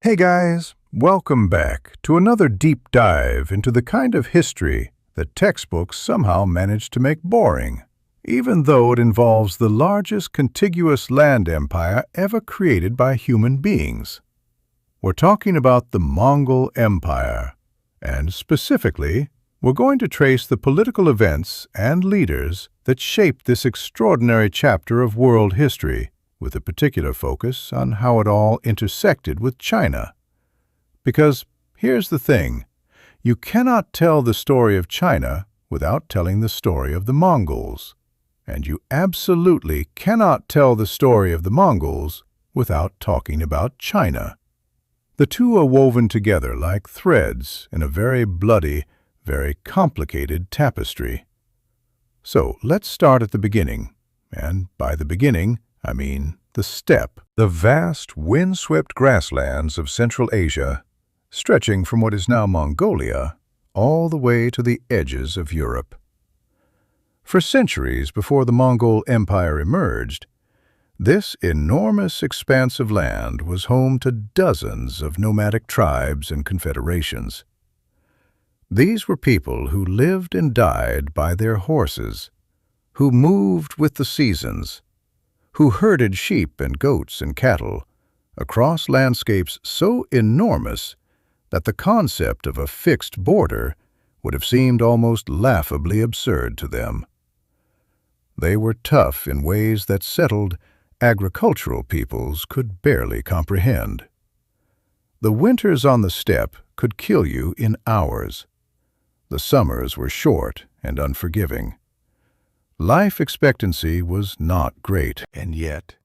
Hey guys, welcome back to another deep dive into the kind of history that textbooks somehow manage to make boring, even though it involves the largest contiguous land empire ever created by human beings. We're talking about the Mongol Empire, and specifically, we're going to trace the political events and leaders that shaped this extraordinary chapter of world history, with a particular focus on how it all intersected with China. Because here's the thing, you cannot tell the story of China without telling the story of the Mongols, and you absolutely cannot tell the story of the Mongols without talking about China. The two are woven together like threads in a very bloody, very complicated tapestry. So let's start at the beginning, and by the beginning, I mean the steppe, the vast, windswept grasslands of Central Asia, stretching from what is now Mongolia all the way to the edges of Europe. For centuries before the Mongol Empire emerged, this enormous expanse of land was home to dozens of nomadic tribes and confederations. These were people who lived and died by their horses, who moved with the seasons, who herded sheep and goats and cattle across landscapes so enormous that the concept of a fixed border would have seemed almost laughably absurd to them. They were tough in ways that settled agricultural peoples could barely comprehend. The winters on the steppe could kill you in hours. The summers were short and unforgiving. Life expectancy was not great. And yet,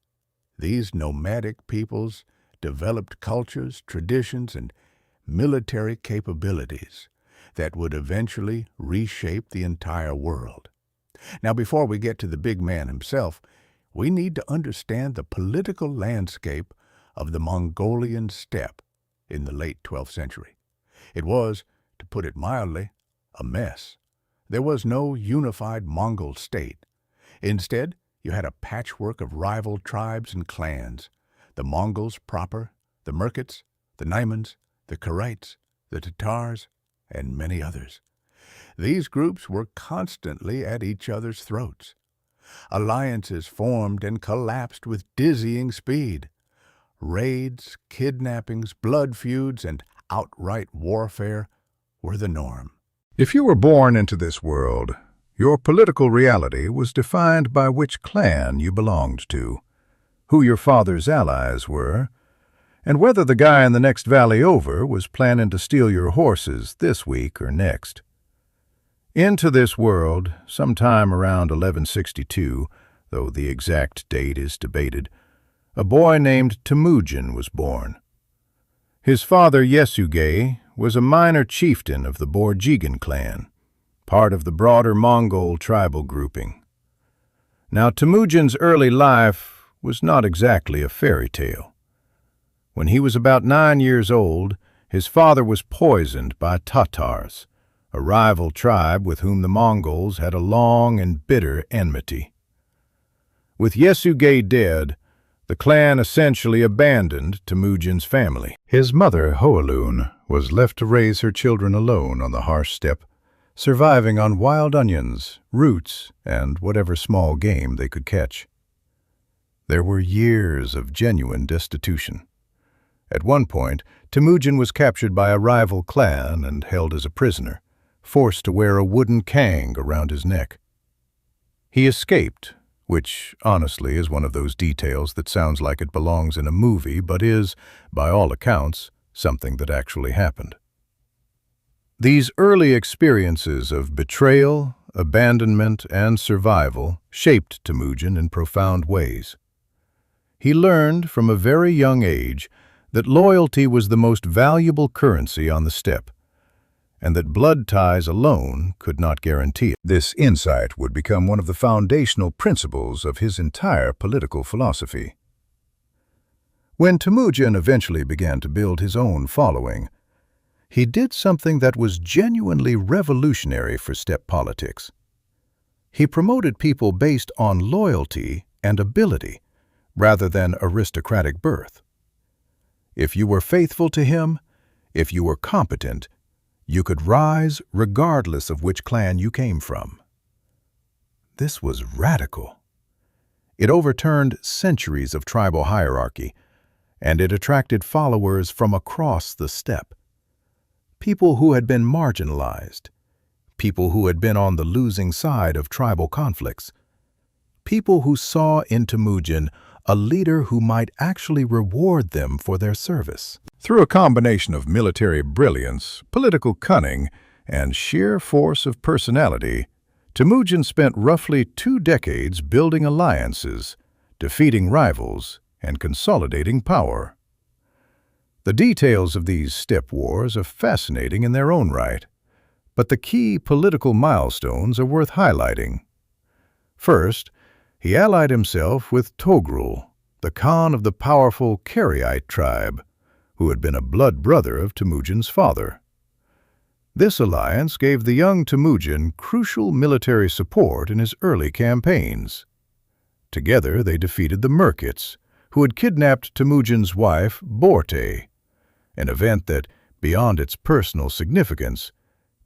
these nomadic peoples developed cultures, traditions, and military capabilities that would eventually reshape the entire world. Now, before we get to the big man himself, we need to understand the political landscape of the Mongolian steppe in the late 12th century. It was, to put it mildly, a mess. There was no unified Mongol state. Instead, you had a patchwork of rival tribes and clans, the Mongols proper, the Merkits, the Naimans, the Karites, the Tatars, and many others. These groups were constantly at each other's throats. Alliances formed and collapsed with dizzying speed. Raids, kidnappings, blood feuds, and outright warfare were the norm. If you were born into this world, your political reality was defined by which clan you belonged to, who your father's allies were, and whether the guy in the next valley over was planning to steal your horses this week or next. Into this world, sometime around 1162, though the exact date is debated, a boy named Temujin was born. His father, Yesugei, was a minor chieftain of the Borjigan clan, part of the broader Mongol tribal grouping. Now, Temujin's early life was not exactly a fairy tale. When he was about 9 years old, his father was poisoned by Tatars, a rival tribe with whom the Mongols had a long and bitter enmity. With Yesugei dead, the clan essentially abandoned Temujin's family. His mother, Hoelun, was left to raise her children alone on the harsh steppe, surviving on wild onions, roots, and whatever small game they could catch. There were years of genuine destitution. At one point, Temujin was captured by a rival clan and held as a prisoner, forced to wear a wooden kang around his neck. He escaped, which honestly is one of those details that sounds like it belongs in a movie but is, by all accounts, something that actually happened. These early experiences of betrayal, abandonment, and survival shaped Temujin in profound ways. He learned from a very young age that loyalty was the most valuable currency on the steppe, and that blood ties alone could not guarantee it. This insight would become one of the foundational principles of his entire political philosophy. When Temujin eventually began to build his own following, he did something that was genuinely revolutionary for steppe politics. He promoted people based on loyalty and ability, rather than aristocratic birth. If you were faithful to him, if you were competent, you could rise regardless of which clan you came from. This was radical. It overturned centuries of tribal hierarchy, and it attracted followers from across the steppe. People who had been marginalized, people who had been on the losing side of tribal conflicts, people who saw in Temujin a leader who might actually reward them for their service. Through a combination of military brilliance, political cunning, and sheer force of personality, Temujin spent roughly 2 decades building alliances, defeating rivals, and consolidating power. The details of these steppe wars are fascinating in their own right, but the key political milestones are worth highlighting. First, he allied himself with Togrul, the Khan of the powerful Karaite tribe, who had been a blood brother of Temujin's father. This alliance gave the young Temujin crucial military support in his early campaigns. Together they defeated the Merkits, who had kidnapped Temujin's wife, Borte, an event that, beyond its personal significance,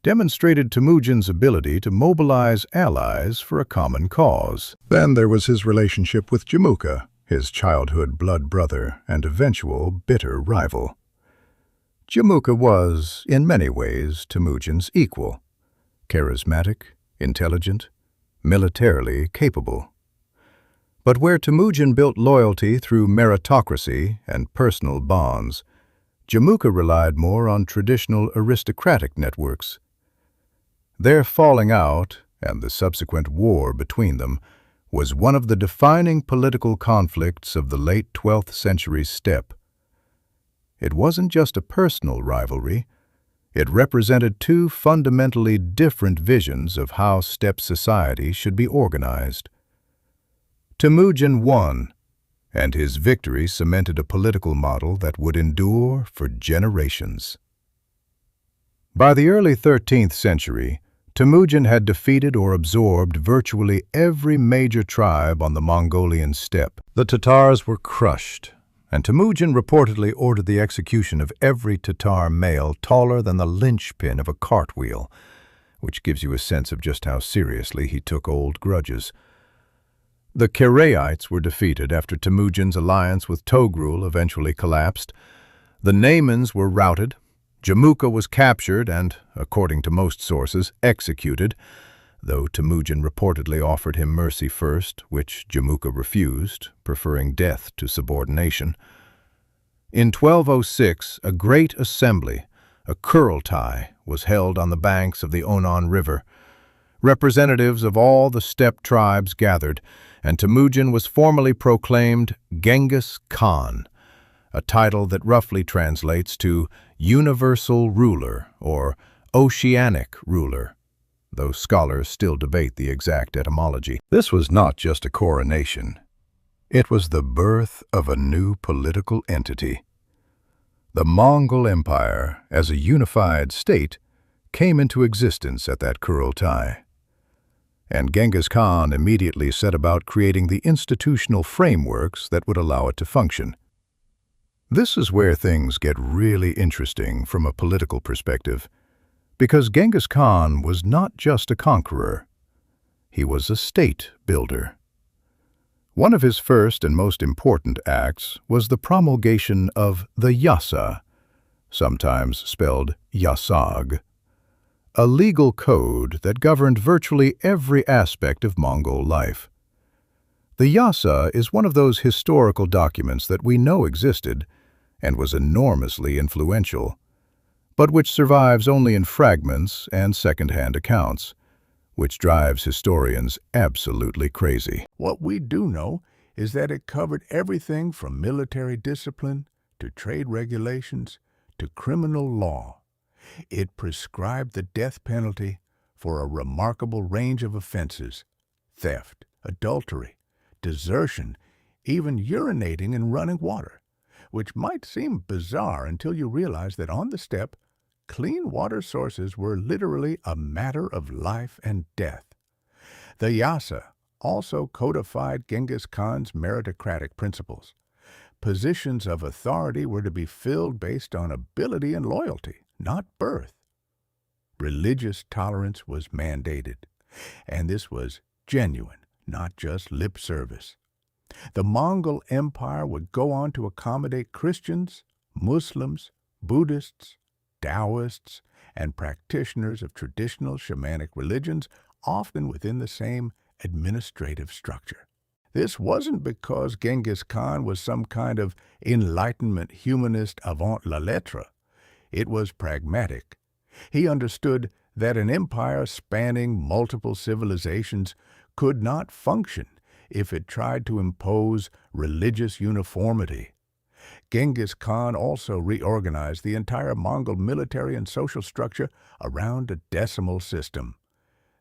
demonstrated Temujin's ability to mobilize allies for a common cause. Then there was his relationship with Jamuka, his childhood blood brother and eventual bitter rival. Jamuka was, in many ways, Temujin's equal, charismatic, intelligent, militarily capable. But where Temujin built loyalty through meritocracy and personal bonds, Jamuka relied more on traditional aristocratic networks. Their falling out, and the subsequent war between them, was one of the defining political conflicts of the late 12th century steppe. It wasn't just a personal rivalry. It represented 2 fundamentally different visions of how steppe society should be organized. Temujin won, and his victory cemented a political model that would endure for generations. By the early 13th century, Temujin had defeated or absorbed virtually every major tribe on the Mongolian steppe. The Tatars were crushed, and Temujin reportedly ordered the execution of every Tatar male taller than the linchpin of a cartwheel, which gives you a sense of just how seriously he took old grudges. The Karaites were defeated after Temujin's alliance with Togrul eventually collapsed. The Naimans were routed, Jamuka was captured and, according to most sources, executed, though Temujin reportedly offered him mercy first, which Jamuka refused, preferring death to subordination. In 1206, a great assembly, a Kurultai, was held on the banks of the Onon River. Representatives of all the steppe tribes gathered, and Temujin was formally proclaimed Genghis Khan, a title that roughly translates to universal ruler or oceanic ruler, though scholars still debate the exact etymology. This was not just a coronation. It was the birth of a new political entity. The Mongol Empire, as a unified state, came into existence at that Kurultai. And Genghis Khan immediately set about creating the institutional frameworks that would allow it to function. This is where things get really interesting from a political perspective, because Genghis Khan was not just a conqueror. He was a state builder. One of his first and most important acts was the promulgation of the Yasa, sometimes spelled Yasag, a legal code that governed virtually every aspect of Mongol life. The Yasa is one of those historical documents that we know existed and was enormously influential, but which survives only in fragments and second-hand accounts, which drives historians absolutely crazy. What we do know is that it covered everything from military discipline to trade regulations to criminal law. It prescribed the death penalty for a remarkable range of offenses: theft, adultery, desertion, even urinating and running water, which might seem bizarre until you realize that on the steppe, clean water sources were literally a matter of life and death. The Yasa also codified Genghis Khan's meritocratic principles, positions of authority were to be filled based on ability and loyalty, not birth. Religious tolerance was mandated, and this was genuine, not just lip service. The Mongol Empire would go on to accommodate Christians, Muslims, Buddhists, Taoists, and practitioners of traditional shamanic religions, often within the same administrative structure. This wasn't because Genghis Khan was some kind of Enlightenment humanist avant la lettre. It was pragmatic. He understood that an empire spanning multiple civilizations could not function if it tried to impose religious uniformity. Genghis Khan also reorganized the entire Mongol military and social structure around a decimal system.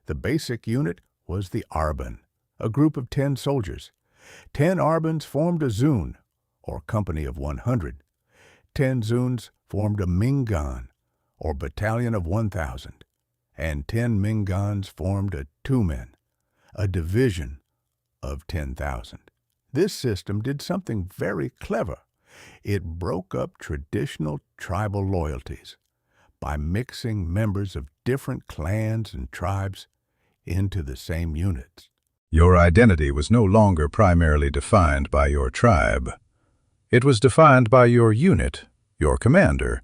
The basic unit was the arban, a group of 10 soldiers. 10 arbans formed a zun, or company of 100. 10 zuns formed a mingan, or battalion of 1,000. And 10 mingans formed a tumen, a division of 10,000. This system did something very clever. It broke up traditional tribal loyalties by mixing members of different clans and tribes into the same units. Your identity was no longer primarily defined by your tribe. It was defined by your unit, your commander,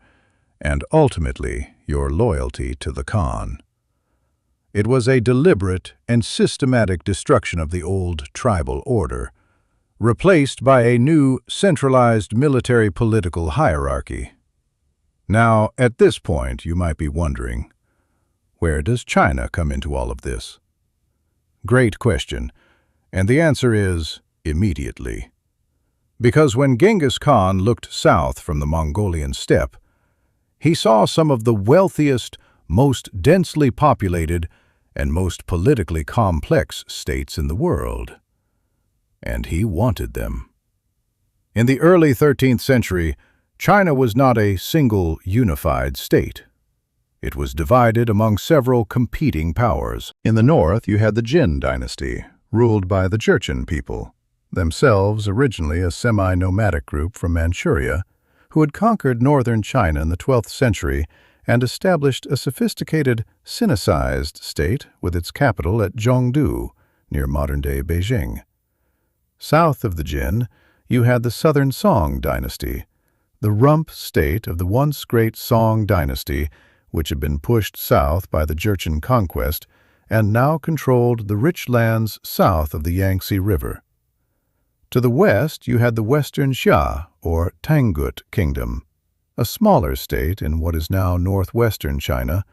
and ultimately your loyalty to the Khan. It was a deliberate and systematic destruction of the old tribal order, replaced by a new centralized military political hierarchy. Now, at this point, you might be wondering, where does China come into all of this? Great question, and the answer is immediately. Because when Genghis Khan looked south from the Mongolian steppe, he saw some of the wealthiest, most densely populated, and most politically complex states in the world. And he wanted them. In the early 13th century, China was not a single unified state. It was divided among several competing powers. In the north, you had the Jin Dynasty, ruled by the Jurchen people, themselves originally a semi-nomadic group from Manchuria, who had conquered northern China in the 12th century and established a sophisticated, Sinicized state with its capital at Zhongdu, near modern-day Beijing. South of the Jin, you had the Southern Song Dynasty, the rump state of the once great Song Dynasty, which had been pushed south by the Jurchen conquest and now controlled the rich lands south of the Yangtze River. To the west, you had the Western Xia, or Tangut Kingdom, a smaller state in what is now northwestern China,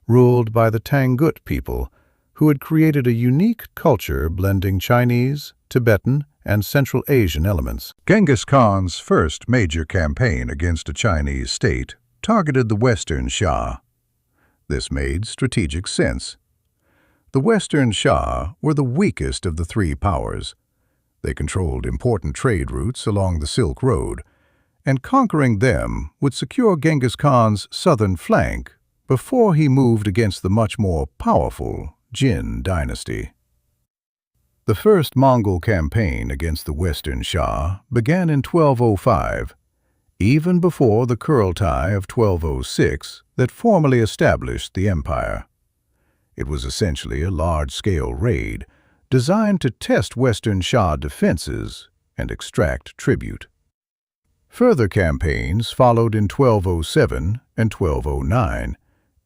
ruled by the Tangut people, who had created a unique culture blending Chinese, Tibetan, and Central Asian elements. Genghis Khan's first major campaign against a Chinese state targeted the Western Xia. This made strategic sense. The Western Xia were the weakest of the three powers. They controlled important trade routes along the Silk Road, and conquering them would secure Genghis Khan's southern flank before he moved against the much more powerful Jin Dynasty. The first Mongol campaign against the Western Xia began in 1205, even before the Kurultai of 1206 that formally established the empire. It was essentially a large-scale raid designed to test Western Xia defenses and extract tribute. Further campaigns followed in 1207 and 1209,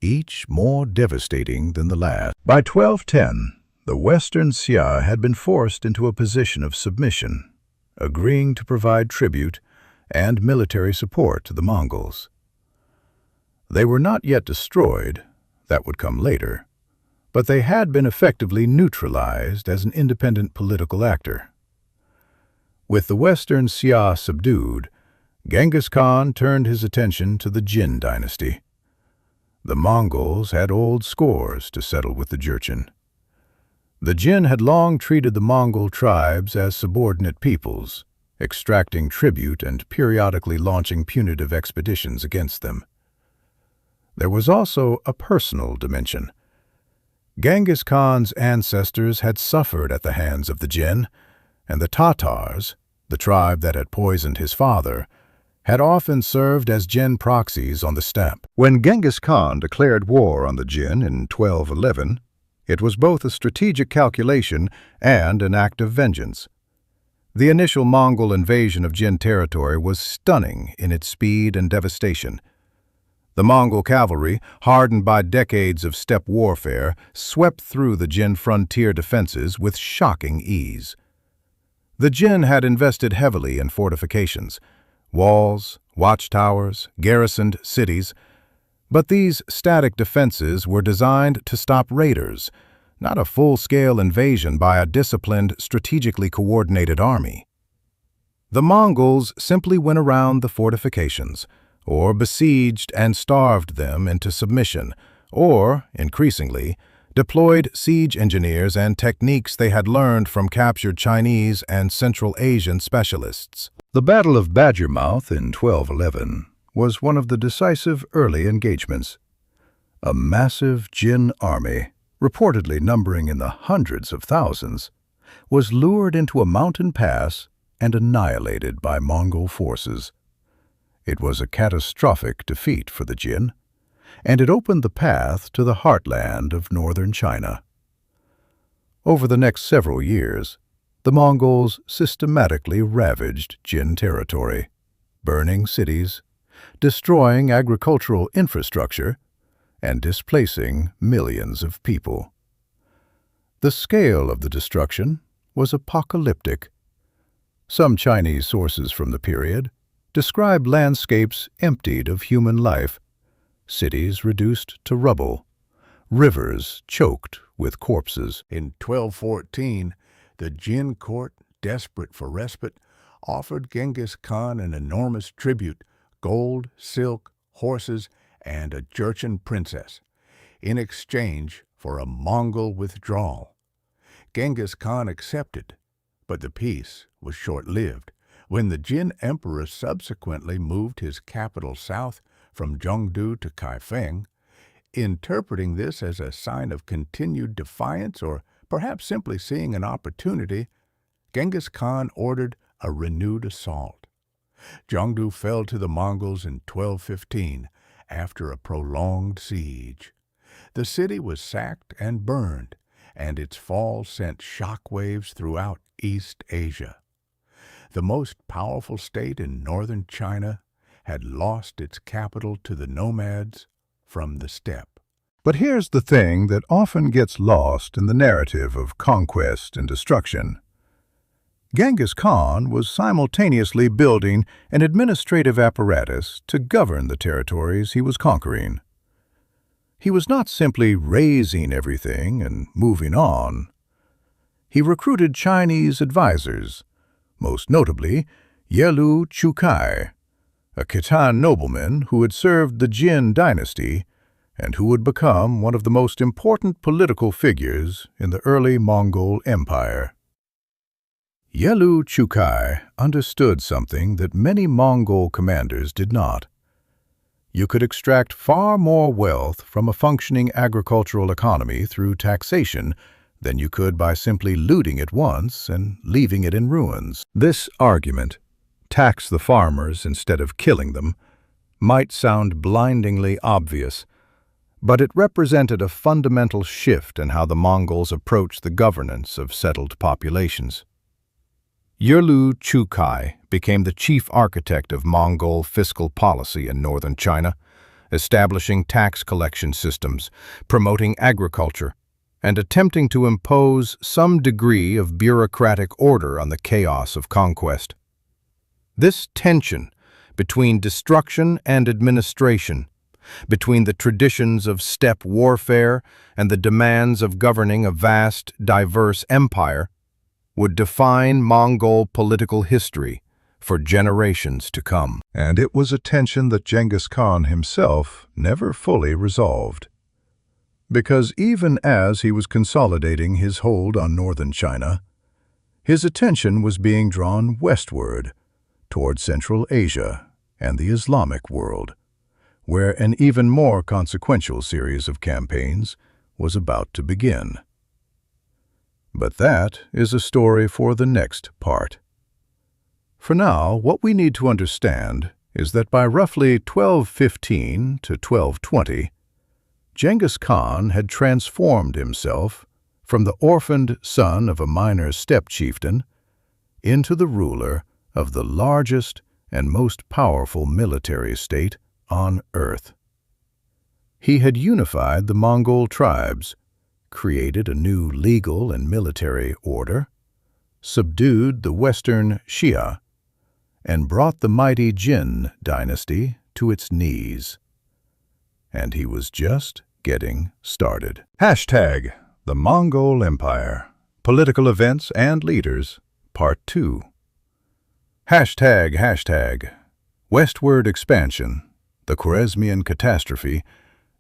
each more devastating than the last. By 1210, the Western Xia had been forced into a position of submission, agreeing to provide tribute and military support to the Mongols. They were not yet destroyed, that would come later, but they had been effectively neutralized as an independent political actor. With the Western Xia subdued, Genghis Khan turned his attention to the Jin Dynasty. The Mongols had old scores to settle with the Jurchen. The Jin had long treated the Mongol tribes as subordinate peoples, extracting tribute and periodically launching punitive expeditions against them. There was also a personal dimension. Genghis Khan's ancestors had suffered at the hands of the Jin, and the Tatars, the tribe that had poisoned his father, had often served as Jin proxies on the steppe. When Genghis Khan declared war on the Jin in 1211, it was both a strategic calculation and an act of vengeance. The initial Mongol invasion of Jin territory was stunning in its speed and devastation. The Mongol cavalry, hardened by decades of steppe warfare, swept through the Jin frontier defenses with shocking ease. The Jin had invested heavily in fortifications, walls, watchtowers, garrisoned cities, but these static defenses were designed to stop raiders, not a full-scale invasion by a disciplined, strategically coordinated army. The Mongols simply went around the fortifications, or besieged and starved them into submission, or, increasingly, deployed siege engineers and techniques they had learned from captured Chinese and Central Asian specialists. The Battle of Badgermouth in 1211 was one of the decisive early engagements. A massive Jin army, reportedly numbering in the hundreds of thousands, was lured into a mountain pass and annihilated by Mongol forces. It was a catastrophic defeat for the Jin, and it opened the path to the heartland of northern China. Over the next several years, the Mongols systematically ravaged Jin territory, burning cities, destroying agricultural infrastructure, and displacing millions of people. The scale of the destruction was apocalyptic. Some Chinese sources from the period describe landscapes emptied of human life, cities reduced to rubble, rivers choked with corpses. In 1214, the Jin court, desperate for respite, offered Genghis Khan an enormous tribute: gold, silk, horses, and a Jurchen princess, in exchange for a Mongol withdrawal. Genghis Khan accepted, but the peace was short-lived. When the Jin emperor subsequently moved his capital south from Zhengdu to Kaifeng, interpreting this as a sign of continued defiance or perhaps simply seeing an opportunity, Genghis Khan ordered a renewed assault. Zhengdu fell to the Mongols in 1215 after a prolonged siege. The city was sacked and burned, and its fall sent shockwaves throughout East Asia. The most powerful state in northern China had lost its capital to the nomads from the steppe. But here's the thing that often gets lost in the narrative of conquest and destruction. Genghis Khan was simultaneously building an administrative apparatus to govern the territories he was conquering. He was not simply raising everything and moving on. He recruited Chinese advisors, most notably Yelu Chukai, a Khitan nobleman who had served the Jin Dynasty and who would become one of the most important political figures in the early Mongol Empire. Yelu Chukai understood something that many Mongol commanders did not. You could extract far more wealth from a functioning agricultural economy through taxation than you could by simply looting it once and leaving it in ruins. This argument, tax the farmers instead of killing them, might sound blindingly obvious, but it represented a fundamental shift in how the Mongols approached the governance of settled populations. Yelu Chukai became the chief architect of Mongol fiscal policy in northern China, establishing tax collection systems, promoting agriculture, and attempting to impose some degree of bureaucratic order on the chaos of conquest. This tension between destruction and administration, between the traditions of steppe warfare and the demands of governing a vast, diverse empire, would define Mongol political history for generations to come. And it was a tension that Genghis Khan himself never fully resolved. Because even as he was consolidating his hold on northern China, his attention was being drawn westward, toward Central Asia and the Islamic world, where an even more consequential series of campaigns was about to begin. But that is a story for the next part. For now, what we need to understand is that by roughly 1215 to 1220, Genghis Khan had transformed himself from the orphaned son of a minor steppe chieftain into the ruler of the largest and most powerful military state on earth. He had unified the Mongol tribes, created a new legal and military order, subdued the Western Xia, and brought the mighty Jin Dynasty to its knees. And he was just getting started. Hashtag the Mongol Empire, Political Events and Leaders, Part 2. Hashtag Westward Expansion, the Khwarezmian Catastrophe,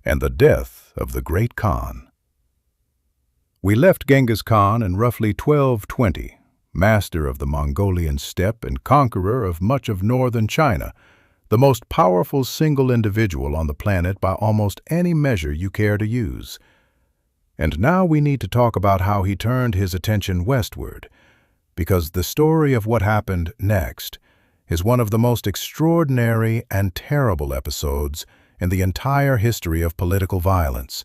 and the Death of the Great Khan. We left Genghis Khan in roughly 1220, master of the Mongolian steppe and conqueror of much of northern China, the most powerful single individual on the planet by almost any measure you care to use. And now we need to talk about how he turned his attention westward, because the story of what happened next is one of the most extraordinary and terrible episodes in the entire history of political violence,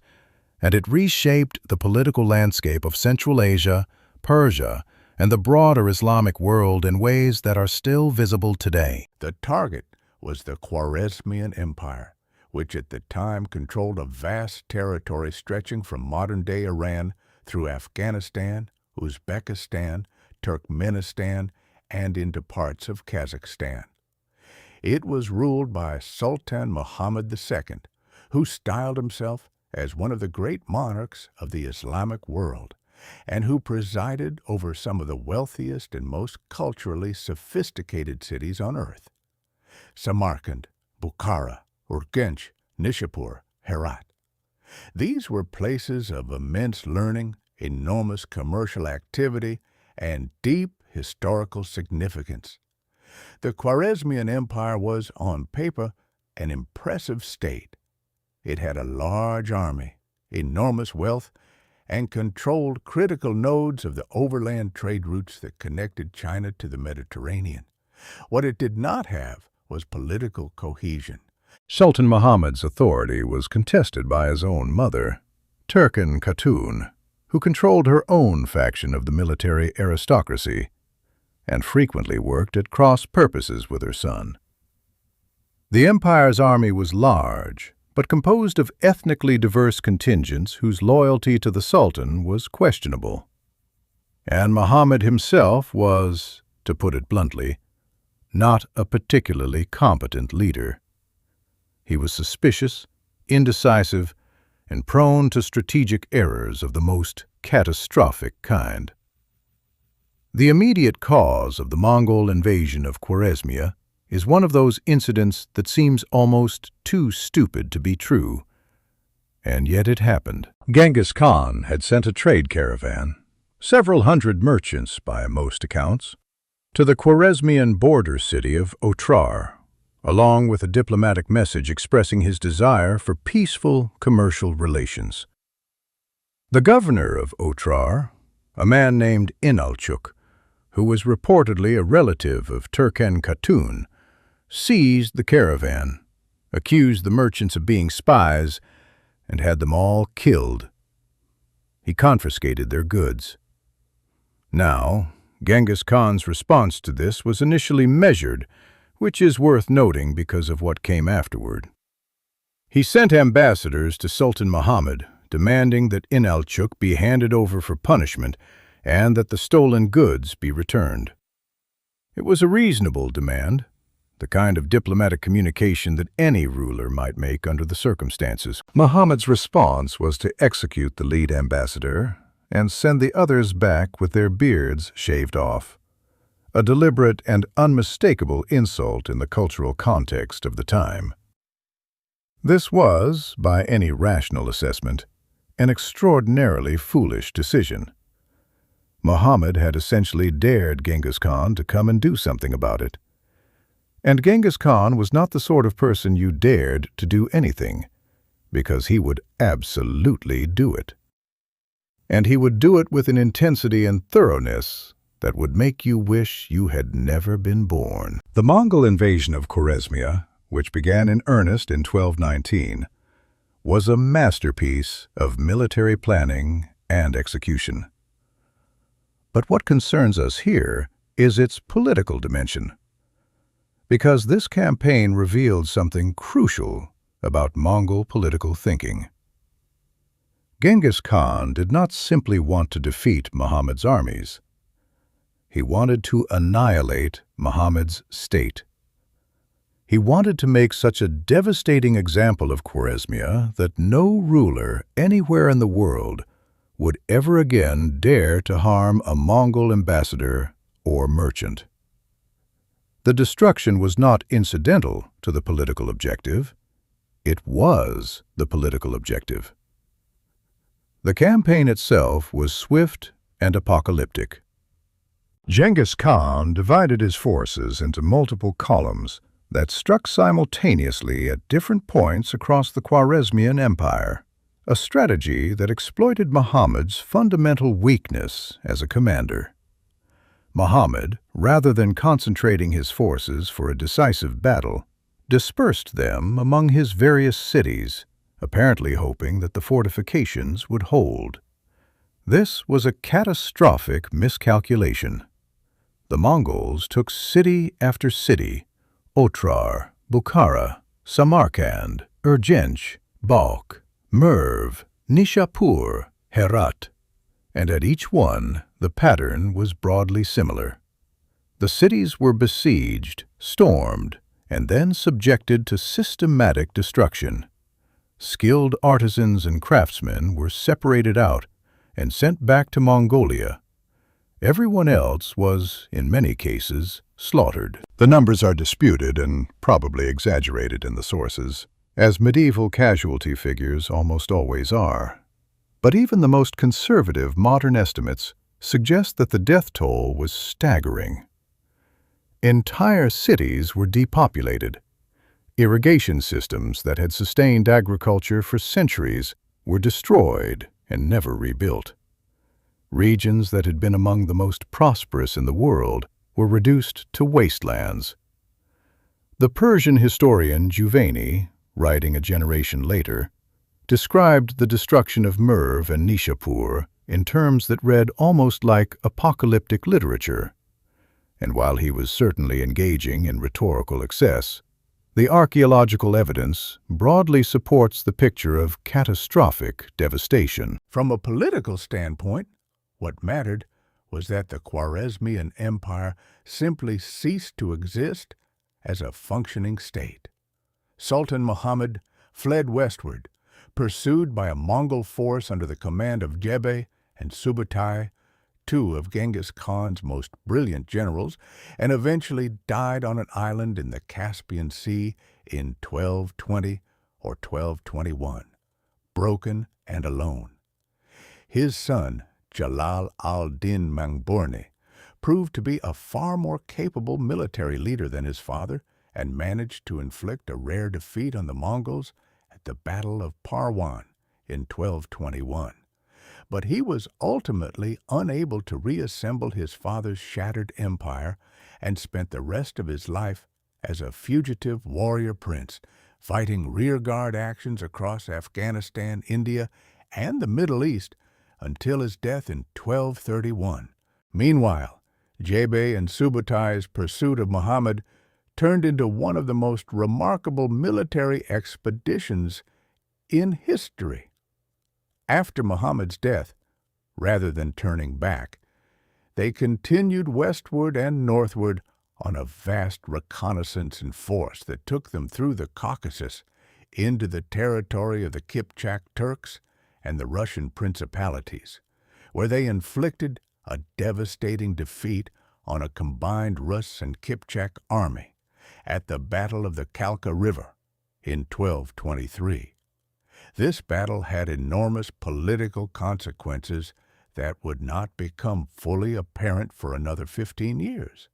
and it reshaped the political landscape of Central Asia, Persia, and the broader Islamic world in ways that are still visible today. The target was the Khwarezmian Empire, which at the time controlled a vast territory stretching from modern-day Iran through Afghanistan, Uzbekistan, Turkmenistan, and into parts of Kazakhstan. It was ruled by Sultan Muhammad II, who styled himself as one of the great monarchs of the Islamic world, and who presided over some of the wealthiest and most culturally sophisticated cities on earth: Samarkand, Bukhara, Urgench, Nishapur, Herat. These were places of immense learning, enormous commercial activity, and deep historical significance. The Khwarezmian Empire was, on paper, an impressive state. It had a large army, enormous wealth, and controlled critical nodes of the overland trade routes that connected China to the Mediterranean. What it did not have was political cohesion. Sultan Muhammad's authority was contested by his own mother, Turkan Khatun, who controlled her own faction of the military aristocracy and frequently worked at cross purposes with her son. The empire's army was large, but composed of ethnically diverse contingents whose loyalty to the Sultan was questionable. And Muhammad himself was, to put it bluntly, not a particularly competent leader. He was suspicious, indecisive, and prone to strategic errors of the most catastrophic kind. The immediate cause of the Mongol invasion of Khwarezmia is one of those incidents that seems almost too stupid to be true, and yet it happened. Genghis Khan had sent a trade caravan, several hundred merchants by most accounts, to the Khwarezmian border city of Otrar, along with a diplomatic message expressing his desire for peaceful commercial relations. The governor of Otrar, a man named Inalchuk, who was reportedly a relative of Turkan Khatun, seized the caravan, accused the merchants of being spies, and had them all killed. He confiscated their goods. Now, Genghis Khan's response to this was initially measured, which is worth noting because of what came afterward. He sent ambassadors to Sultan Muhammad, demanding that Inalchuk be handed over for punishment and that the stolen goods be returned. It was a reasonable demand, the kind of diplomatic communication that any ruler might make under the circumstances. Muhammad's response was to execute the lead ambassador and send the others back with their beards shaved off, a deliberate and unmistakable insult in the cultural context of the time. This was, by any rational assessment, an extraordinarily foolish decision. Muhammad had essentially dared Genghis Khan to come and do something about it. And Genghis Khan was not the sort of person you dared to do anything, because he would absolutely do it. And he would do it with an intensity and thoroughness that would make you wish you had never been born. The Mongol invasion of Khwarezmia, which began in earnest in 1219, was a masterpiece of military planning and execution. But what concerns us here is its political dimension, because this campaign revealed something crucial about Mongol political thinking. Genghis Khan did not simply want to defeat Muhammad's armies. He wanted to annihilate Muhammad's state. He wanted to make such a devastating example of Khwarezmia that no ruler anywhere in the world would ever again dare to harm a Mongol ambassador or merchant. The destruction was not incidental to the political objective. It was the political objective. The campaign itself was swift and apocalyptic. Genghis Khan divided his forces into multiple columns that struck simultaneously at different points across the Khwarezmian Empire, a strategy that exploited Muhammad's fundamental weakness as a commander. Muhammad, rather than concentrating his forces for a decisive battle, dispersed them among his various cities, apparently hoping that the fortifications would hold. This was a catastrophic miscalculation. The Mongols took city after city: Otrar, Bukhara, Samarkand, Urgench, Balkh, Merv, Nishapur, Herat, and at each one the pattern was broadly similar. The cities were besieged, stormed, and then subjected to systematic destruction. Skilled artisans and craftsmen were separated out and sent back to Mongolia. Everyone else was, in many cases, slaughtered. The numbers are disputed and probably exaggerated in the sources, as medieval casualty figures almost always are. But even the most conservative modern estimates suggest that the death toll was staggering. Entire cities were depopulated. Irrigation systems that had sustained agriculture for centuries were destroyed and never rebuilt. Regions that had been among the most prosperous in the world were reduced to wastelands. The Persian historian Juvayni, writing a generation later, described the destruction of Merv and Nishapur in terms that read almost like apocalyptic literature. And while he was certainly engaging in rhetorical excess, the archaeological evidence broadly supports the picture of catastrophic devastation. From a political standpoint, what mattered was that the Khwarezmian Empire simply ceased to exist as a functioning state. Sultan Muhammad fled westward, pursued by a Mongol force under the command of Jebe and Subutai, two of Genghis Khan's most brilliant generals, and eventually died on an island in the Caspian Sea in 1220 or 1221, broken and alone. His son, Jalal al-Din Mangborni, proved to be a far more capable military leader than his father and managed to inflict a rare defeat on the Mongols at the Battle of Parwan in 1221. But he was ultimately unable to reassemble his father's shattered empire and spent the rest of his life as a fugitive warrior prince, fighting rearguard actions across Afghanistan, India, and the Middle East until his death in 1231. Meanwhile, Jebe and Subutai's pursuit of Muhammad turned into one of the most remarkable military expeditions in history. After Muhammad's death, rather than turning back, they continued westward and northward on a vast reconnaissance and force that took them through the Caucasus into the territory of the Kipchak Turks and the Russian principalities, where they inflicted a devastating defeat on a combined Rus and Kipchak army at the Battle of the Kalka River in 1223. This battle had enormous political consequences that would not become fully apparent for another 15 years.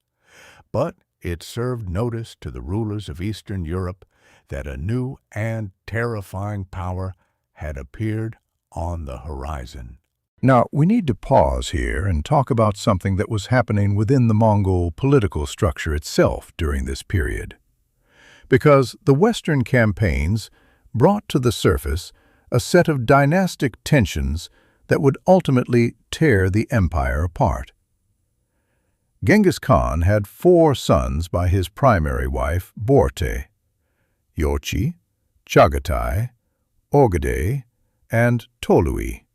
But it served notice to the rulers of Eastern Europe that a new and terrifying power had appeared on the horizon. Now, we need to pause here and talk about something that was happening within the Mongol political structure itself during this period. Because the Western campaigns brought to the surface a set of dynastic tensions that would ultimately tear the empire apart. Genghis Khan had 4 sons by his primary wife, Borte: Yochi, Chagatai, Ogadai, and Tolui.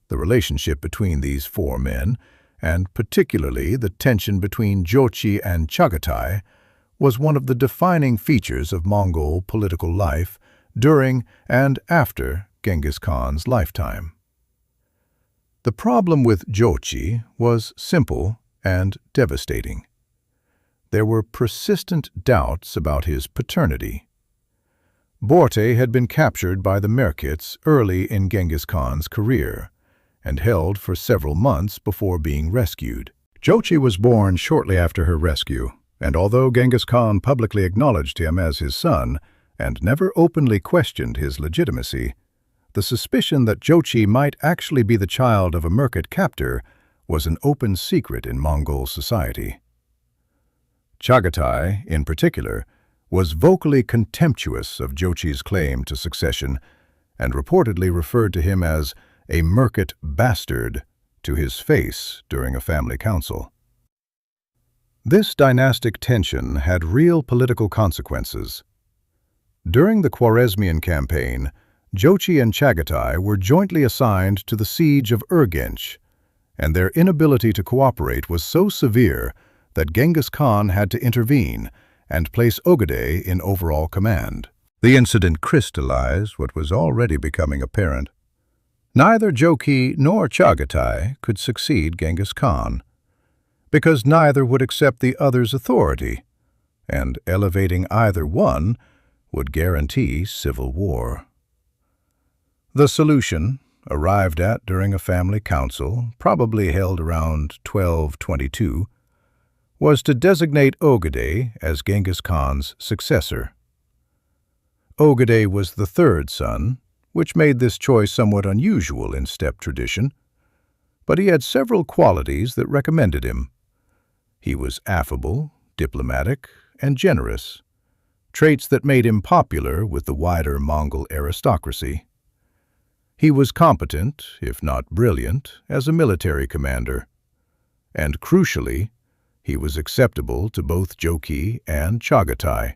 The relationship between these 4 men, and particularly the tension between Jochi and Chagatai, was one of the defining features of Mongol political life during and after Genghis Khan's lifetime. The problem with Jochi was simple and devastating. There were persistent doubts about his paternity. Borte had been captured by the Merkits early in Genghis Khan's career and held for several months before being rescued. Jochi was born shortly after her rescue, and although Genghis Khan publicly acknowledged him as his son and never openly questioned his legitimacy, the suspicion that Jochi might actually be the child of a Merkit captor was an open secret in Mongol society. Chagatai, in particular, was vocally contemptuous of Jochi's claim to succession and reportedly referred to him as a Merkit bastard to his face during a family council. This dynastic tension had real political consequences. During the Khwarezmian campaign, Jochi and Chagatai were jointly assigned to the siege of Urgench, and their inability to cooperate was so severe that Genghis Khan had to intervene and place Ogadai in overall command. The incident crystallized what was already becoming apparent. Neither Jochi nor Chagatai could succeed Genghis Khan, because neither would accept the other's authority, and elevating either one would guarantee civil war. The solution, arrived at during a family council, probably held around 1222, was to designate Ogadai as Genghis Khan's successor. Ogadai was the 3rd son, which made this choice somewhat unusual in steppe tradition, but he had several qualities that recommended him. He was affable, diplomatic, and generous, traits that made him popular with the wider Mongol aristocracy. He was competent, if not brilliant, as a military commander, and crucially, he was acceptable to both Jochi and Chagatai,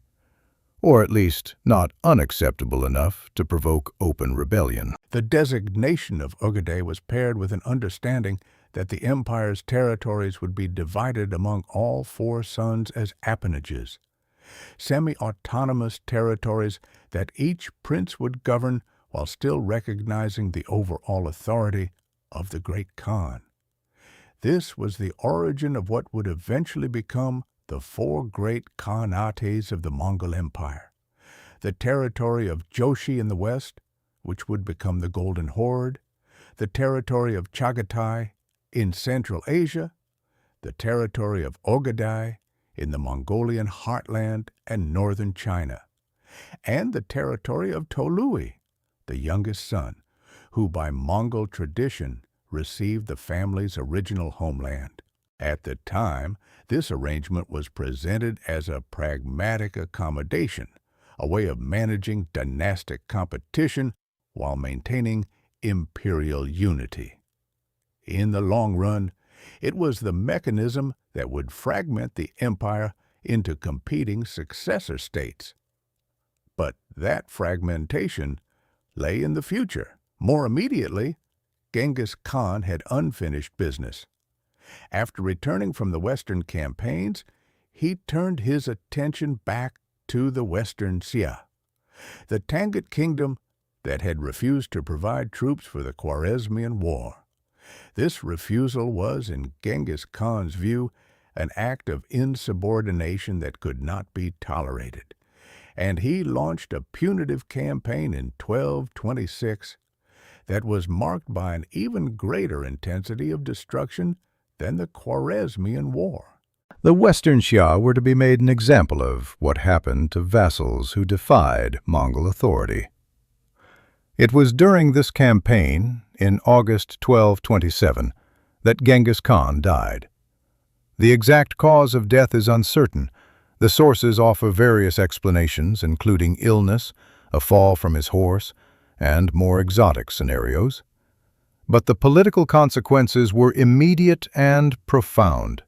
or at least not unacceptable enough to provoke open rebellion. The designation of Ogadai was paired with an understanding that the empire's territories would be divided among all 4 sons as appanages, semi-autonomous territories that each prince would govern while still recognizing the overall authority of the great Khan. This was the origin of what would eventually become the 4 great Khanates of the Mongol Empire: the territory of Jochi in the west, which would become the Golden Horde; the territory of Chagatai in Central Asia; the territory of Ogadai in the Mongolian heartland and northern China; and the territory of Tolui, the youngest son, who by Mongol tradition received the family's original homeland. At the time, this arrangement was presented as a pragmatic accommodation, a way of managing dynastic competition while maintaining imperial unity. In the long run, it was the mechanism that would fragment the empire into competing successor states. But that fragmentation lay in the future. More immediately, Genghis Khan had unfinished business. After returning from the Western campaigns, he turned his attention back to the Western Xia, the Tangut kingdom that had refused to provide troops for the Khwarezmian War. This refusal was, in Genghis Khan's view, an act of insubordination that could not be tolerated, and he launched a punitive campaign in 1226 that was marked by an even greater intensity of destruction than the Khwarezmian War. The Western Xia were to be made an example of what happened to vassals who defied Mongol authority. It was during this campaign, in August 1227 that Genghis Khan died. The exact cause of death is uncertain. The sources offer various explanations, including illness, a fall from his horse, and more exotic scenarios. But the political consequences were immediate and profound.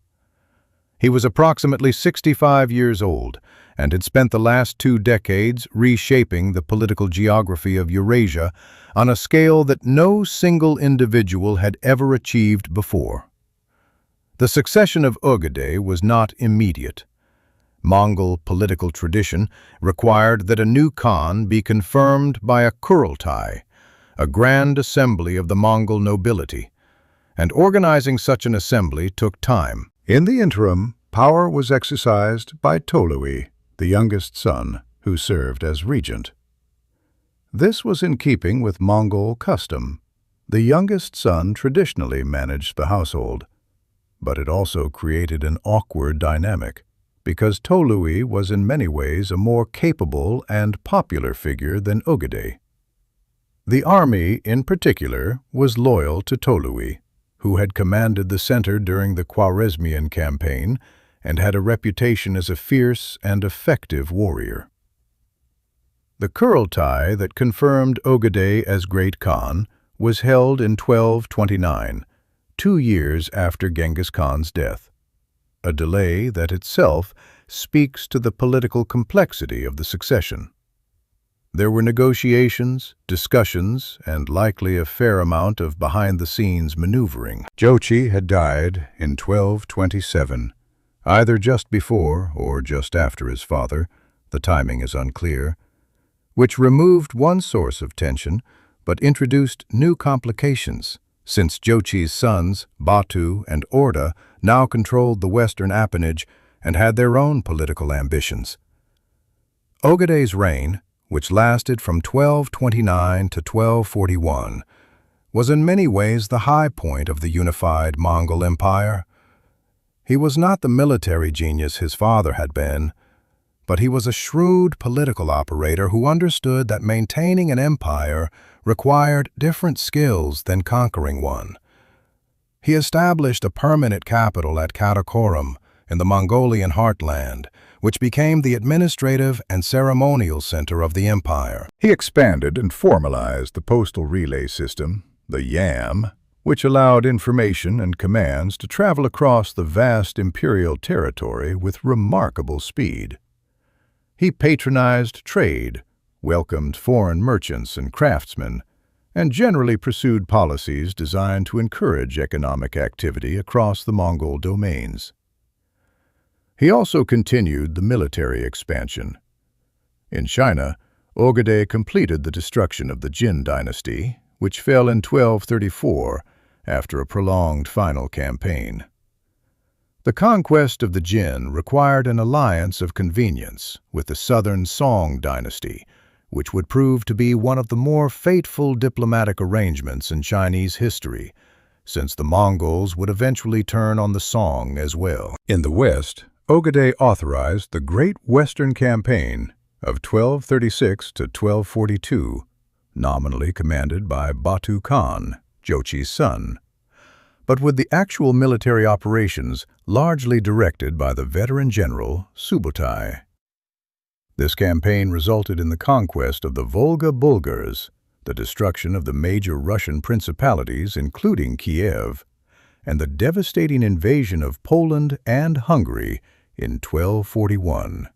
He was approximately 65 years old and had spent the last 2 decades reshaping the political geography of Eurasia on a scale that no single individual had ever achieved before. The succession of Ögedei was not immediate. Mongol political tradition required that a new Khan be confirmed by a Kurultai, a grand assembly of the Mongol nobility, and organizing such an assembly took time. In the interim, power was exercised by Tolui, the youngest son, who served as regent. This was in keeping with Mongol custom. The youngest son traditionally managed the household, but it also created an awkward dynamic, because Tolui was in many ways a more capable and popular figure than Ögedei. The army, in particular, was loyal to Tolui, who had commanded the center during the Khwarezmian campaign and had a reputation as a fierce and effective warrior. The Kurultai that confirmed Ögedei as Great Khan was held in 1229, 2 years after Genghis Khan's death, a delay that itself speaks to the political complexity of the succession. There were negotiations, discussions, and likely a fair amount of behind-the-scenes maneuvering. Jochi had died in 1227, either just before or just after his father, the timing is unclear, which removed one source of tension but introduced new complications, since Jochi's sons, Batu and Orda, now controlled the western appanage and had their own political ambitions. Ögedei's reign, which lasted from 1229 to 1241, was in many ways the high point of the unified Mongol Empire. He was not the military genius his father had been, but he was a shrewd political operator who understood that maintaining an empire required different skills than conquering one. He established a permanent capital at Karakorum in the Mongolian heartland, which became the administrative and ceremonial center of the empire. He expanded and formalized the postal relay system, the YAM, which allowed information and commands to travel across the vast imperial territory with remarkable speed. He patronized trade, welcomed foreign merchants and craftsmen, and generally pursued policies designed to encourage economic activity across the Mongol domains. He also continued the military expansion. In China, Ögedei completed the destruction of the Jin Dynasty, which fell in 1234 after a prolonged final campaign. The conquest of the Jin required an alliance of convenience with the southern Song dynasty, which would prove to be one of the more fateful diplomatic arrangements in Chinese history, since the Mongols would eventually turn on the Song as well. In the West, Ögedei authorized the Great Western Campaign of 1236 to 1242, nominally commanded by Batu Khan, Jochi's son, but with the actual military operations largely directed by the veteran general Subutai. This campaign resulted in the conquest of the Volga Bulgars, the destruction of the major Russian principalities including Kiev, and the devastating invasion of Poland and Hungary in 1241.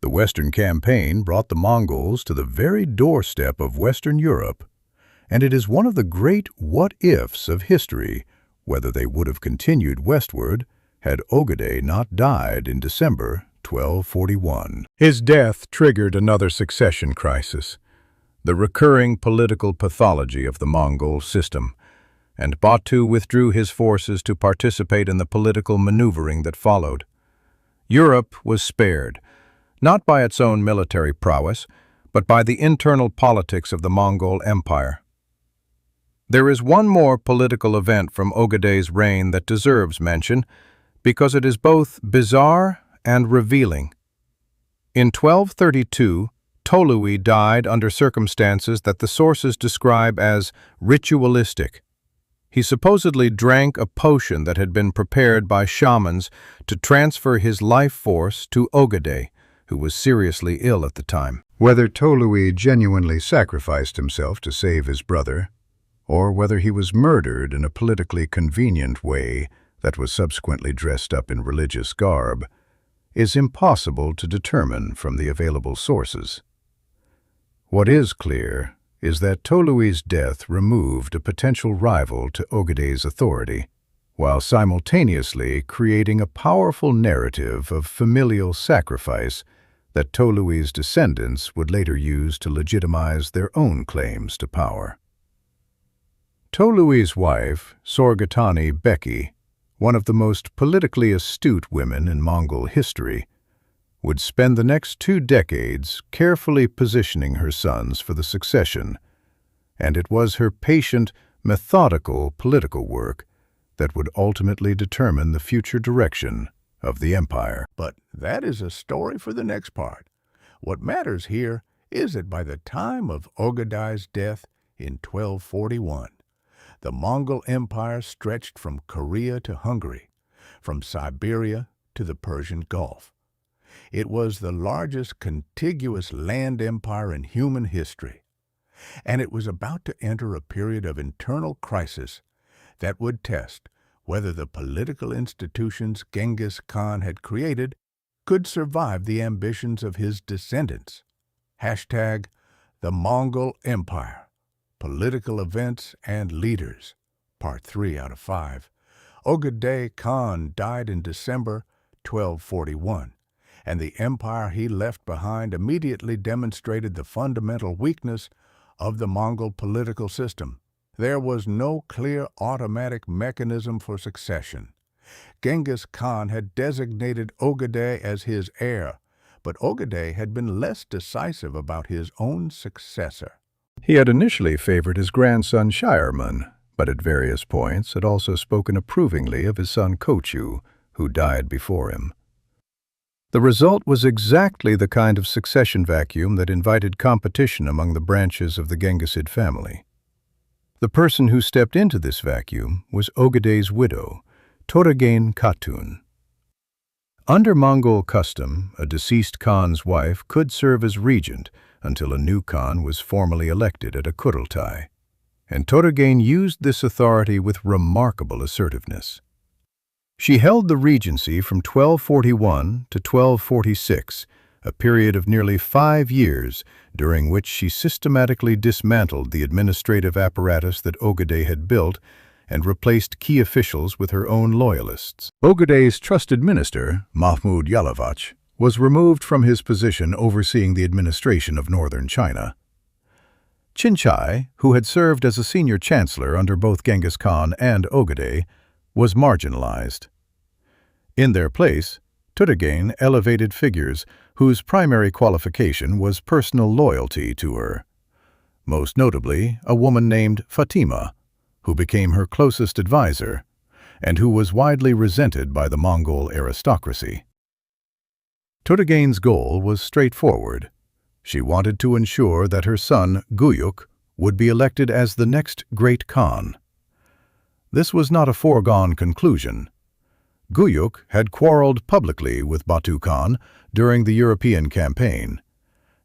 The Western Campaign brought the Mongols to the very doorstep of Western Europe, and it is one of the great what-ifs of history whether they would have continued westward had Ögedei not died in December 1241. His death triggered another succession crisis, the recurring political pathology of the Mongol system, and Batu withdrew his forces to participate in the political maneuvering that followed. Europe was spared, not by its own military prowess, but by the internal politics of the Mongol Empire. There is one more political event from Ögedei's reign that deserves mention, because it is both bizarre and revealing. In 1232, Tolui died under circumstances that the sources describe as ritualistic. He supposedly drank a potion that had been prepared by shamans to transfer his life force to Ogedei, who was seriously ill at the time. Whether Tolui genuinely sacrificed himself to save his brother, or whether he was murdered in a politically convenient way that was subsequently dressed up in religious garb, is impossible to determine from the available sources. What is clear is that Tolui's death removed a potential rival to Ogedei's authority, while simultaneously creating a powerful narrative of familial sacrifice that Tolui's descendants would later use to legitimize their own claims to power. Tolui's wife, Sorgatani Beki, one of the most politically astute women in Mongol history, would spend the next 2 decades carefully positioning her sons for the succession, and it was her patient, methodical political work that would ultimately determine the future direction of the empire. But that is a story for the next part. What matters here is that by the time of Ogedei's death in 1241, the Mongol Empire stretched from Korea to Hungary, from Siberia to the Persian Gulf. It was the largest contiguous land empire in human history, and it was about to enter a period of internal crisis that would test whether the political institutions Genghis Khan had created could survive the ambitions of his descendants. Hashtag the Mongol Empire. Political Events and Leaders, Part 3 out of 5. Ogedei Khan died in December 1241, and the empire he left behind immediately demonstrated the fundamental weakness of the Mongol political system. There was no clear automatic mechanism for succession. Genghis Khan had designated Ogedei as his heir, but Ogedei had been less decisive about his own successor. He had initially favored his grandson Shireman, but at various points had also spoken approvingly of his son Kochu, who died before him. The result was exactly the kind of succession vacuum that invited competition among the branches of the Genghisid family. The person who stepped into this vacuum was Ogedei's widow, Toragain Khatun. Under Mongol custom, a deceased Khan's wife could serve as regent until a new Khan was formally elected at a Kurultai, and Toragain used this authority with remarkable assertiveness. She held the regency from 1241 to 1246, a period of nearly 5 years during which she systematically dismantled the administrative apparatus that Ogedei had built and replaced key officials with her own loyalists. Ogedei's trusted minister, Mahmud Yalavach, was removed from his position overseeing the administration of northern China. Chinchai, who had served as a senior chancellor under both Genghis Khan and Ogedei, was marginalized. In their place, Toragain elevated figures whose primary qualification was personal loyalty to her. Most notably, a woman named Fatima, who became her closest advisor, and who was widely resented by the Mongol aristocracy. Toragain's goal was straightforward. She wanted to ensure that her son, Guyuk, would be elected as the next great Khan. This was not a foregone conclusion. Guyuk had quarreled publicly with Batu Khan during the European campaign,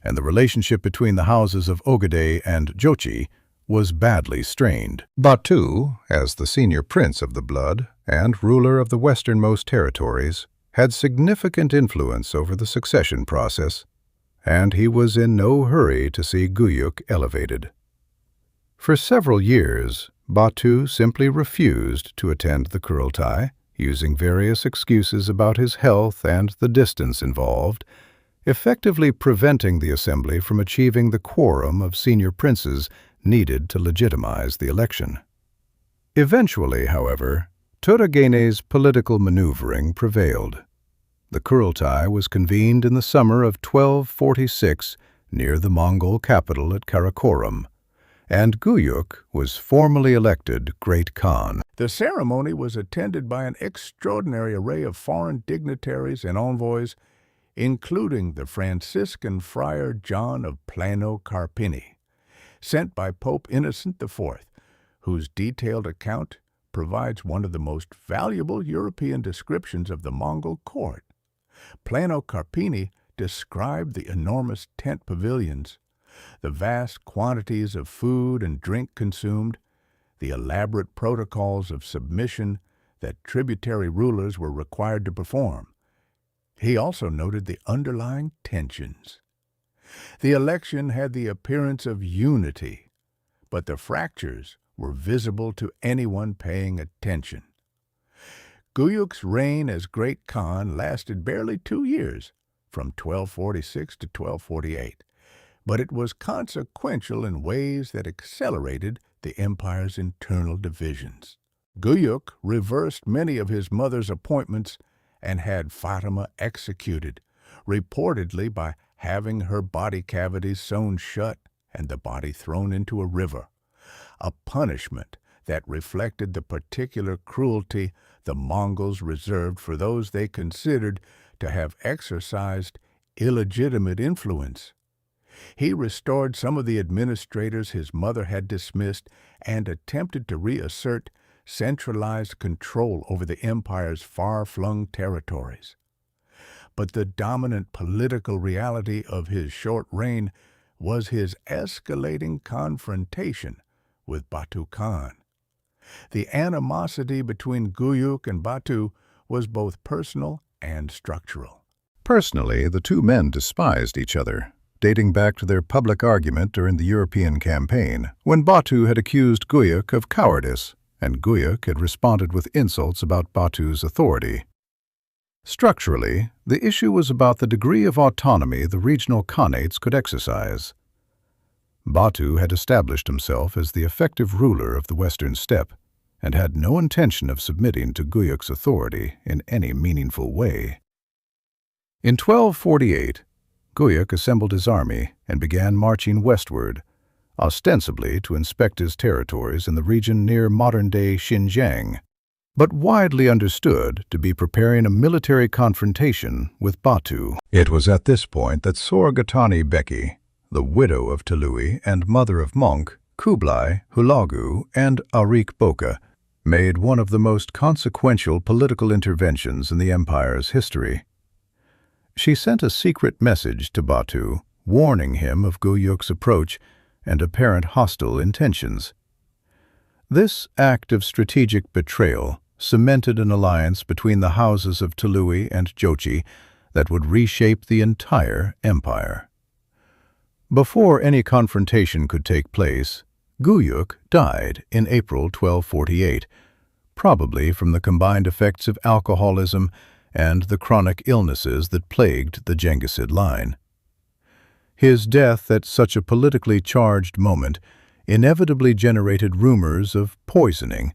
and the relationship between the houses of Ogedei and Jochi was badly strained. Batu, as the senior prince of the blood and ruler of the westernmost territories, had significant influence over the succession process, and he was in no hurry to see Guyuk elevated. For several years, Batu simply refused to attend the Kurultai, using various excuses about his health and the distance involved, effectively preventing the assembly from achieving the quorum of senior princes needed to legitimize the election. Eventually, however, Toragain's political maneuvering prevailed. The Kurultai was convened in the summer of 1246 near the Mongol capital at Karakorum, and Guyuk was formally elected Great Khan. The ceremony was attended by an extraordinary array of foreign dignitaries and envoys, including the Franciscan friar John of Plano Carpini, sent by Pope Innocent IV, whose detailed account provides one of the most valuable European descriptions of the Mongol court. Plano Carpini described the enormous tent pavilions, the vast quantities of food and drink consumed, the elaborate protocols of submission that tributary rulers were required to perform. He also noted the underlying tensions. The election had the appearance of unity, but the fractures were visible to anyone paying attention. Guyuk's reign as Great Khan lasted barely 2 years, from 1246 to 1248, but it was consequential in ways that accelerated the empire's internal divisions. Guyuk reversed many of his mother's appointments and had Fatima executed, reportedly by having her body cavities sewn shut and the body thrown into a river, a punishment that reflected the particular cruelty the Mongols reserved for those they considered to have exercised illegitimate influence. He restored some of the administrators his mother had dismissed and attempted to reassert centralized control over the empire's far-flung territories. But the dominant political reality of his short reign was his escalating confrontation with Batu Khan. The animosity between Guyuk and Batu was both personal and structural. Personally, the two men despised each other, dating back to their public argument during the European campaign, when Batu had accused Guyuk of cowardice, and Guyuk had responded with insults about Batu's authority. Structurally, the issue was about the degree of autonomy the regional khanates could exercise. Batu had established himself as the effective ruler of the Western Steppe and had no intention of submitting to Guyuk's authority in any meaningful way. In 1248, Guyuk assembled his army and began marching westward, ostensibly to inspect his territories in the region near modern-day Xinjiang, but widely understood to be preparing a military confrontation with Batu. It was at this point that Sorgatani Beki, the widow of Tului and mother of Monk, Kublai, Hulagu, and Arik Boka, made one of the most consequential political interventions in the empire's history. She sent a secret message to Batu, warning him of Guyuk's approach and apparent hostile intentions. This act of strategic betrayal cemented an alliance between the houses of Tului and Jochi that would reshape the entire empire. Before any confrontation could take place, Guyuk died in April 1248, probably from the combined effects of alcoholism and the chronic illnesses that plagued the Genghisid line. His death at such a politically charged moment inevitably generated rumors of poisoning,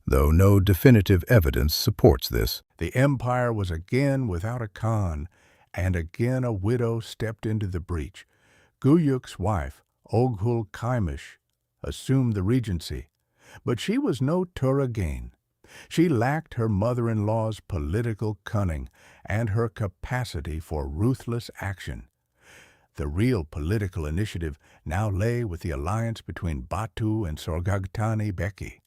though no definitive evidence supports this. The empire was again without a Khan, and again a widow stepped into the breach. Guyuk's wife, Oghul Kaimish, assumed the regency, but she was no Turagain. She lacked her mother-in-law's political cunning and her capacity for ruthless action. The real political initiative now lay with the alliance between Batu and Sorgatani Beki,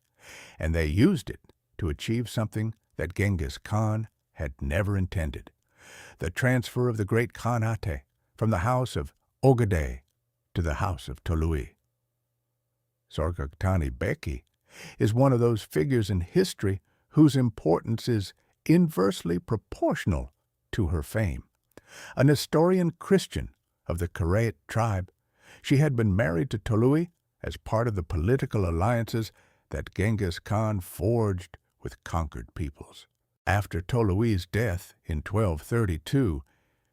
and they used it to achieve something that Genghis Khan had never intended: the transfer of the Great Khanate from the house of Ogadei to the house of Tului. Sorgatani Beki is one of those figures in history whose importance is inversely proportional to her fame. An Nestorian Christian of the Karayat tribe, she had been married to Tului as part of the political alliances that Genghis Khan forged with conquered peoples. After Tolui's death in 1232,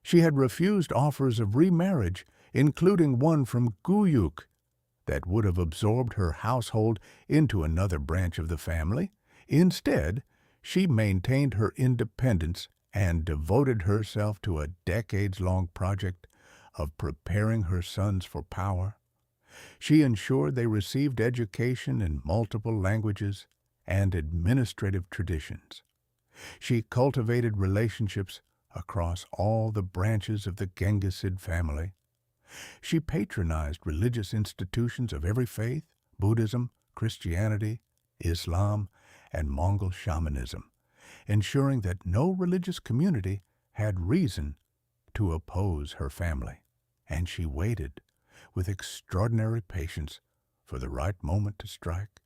she had refused offers of remarriage, including one from Guyuk, that would have absorbed her household into another branch of the family. Instead, she maintained her independence and devoted herself to a decades-long project of preparing her sons for power. She ensured they received education in multiple languages and administrative traditions. She cultivated relationships across all the branches of the Genghisid family. She patronized religious institutions of every faith, Buddhism, Christianity, Islam, and Mongol shamanism, ensuring that no religious community had reason to oppose her family. And she waited with extraordinary patience for the right moment to strike.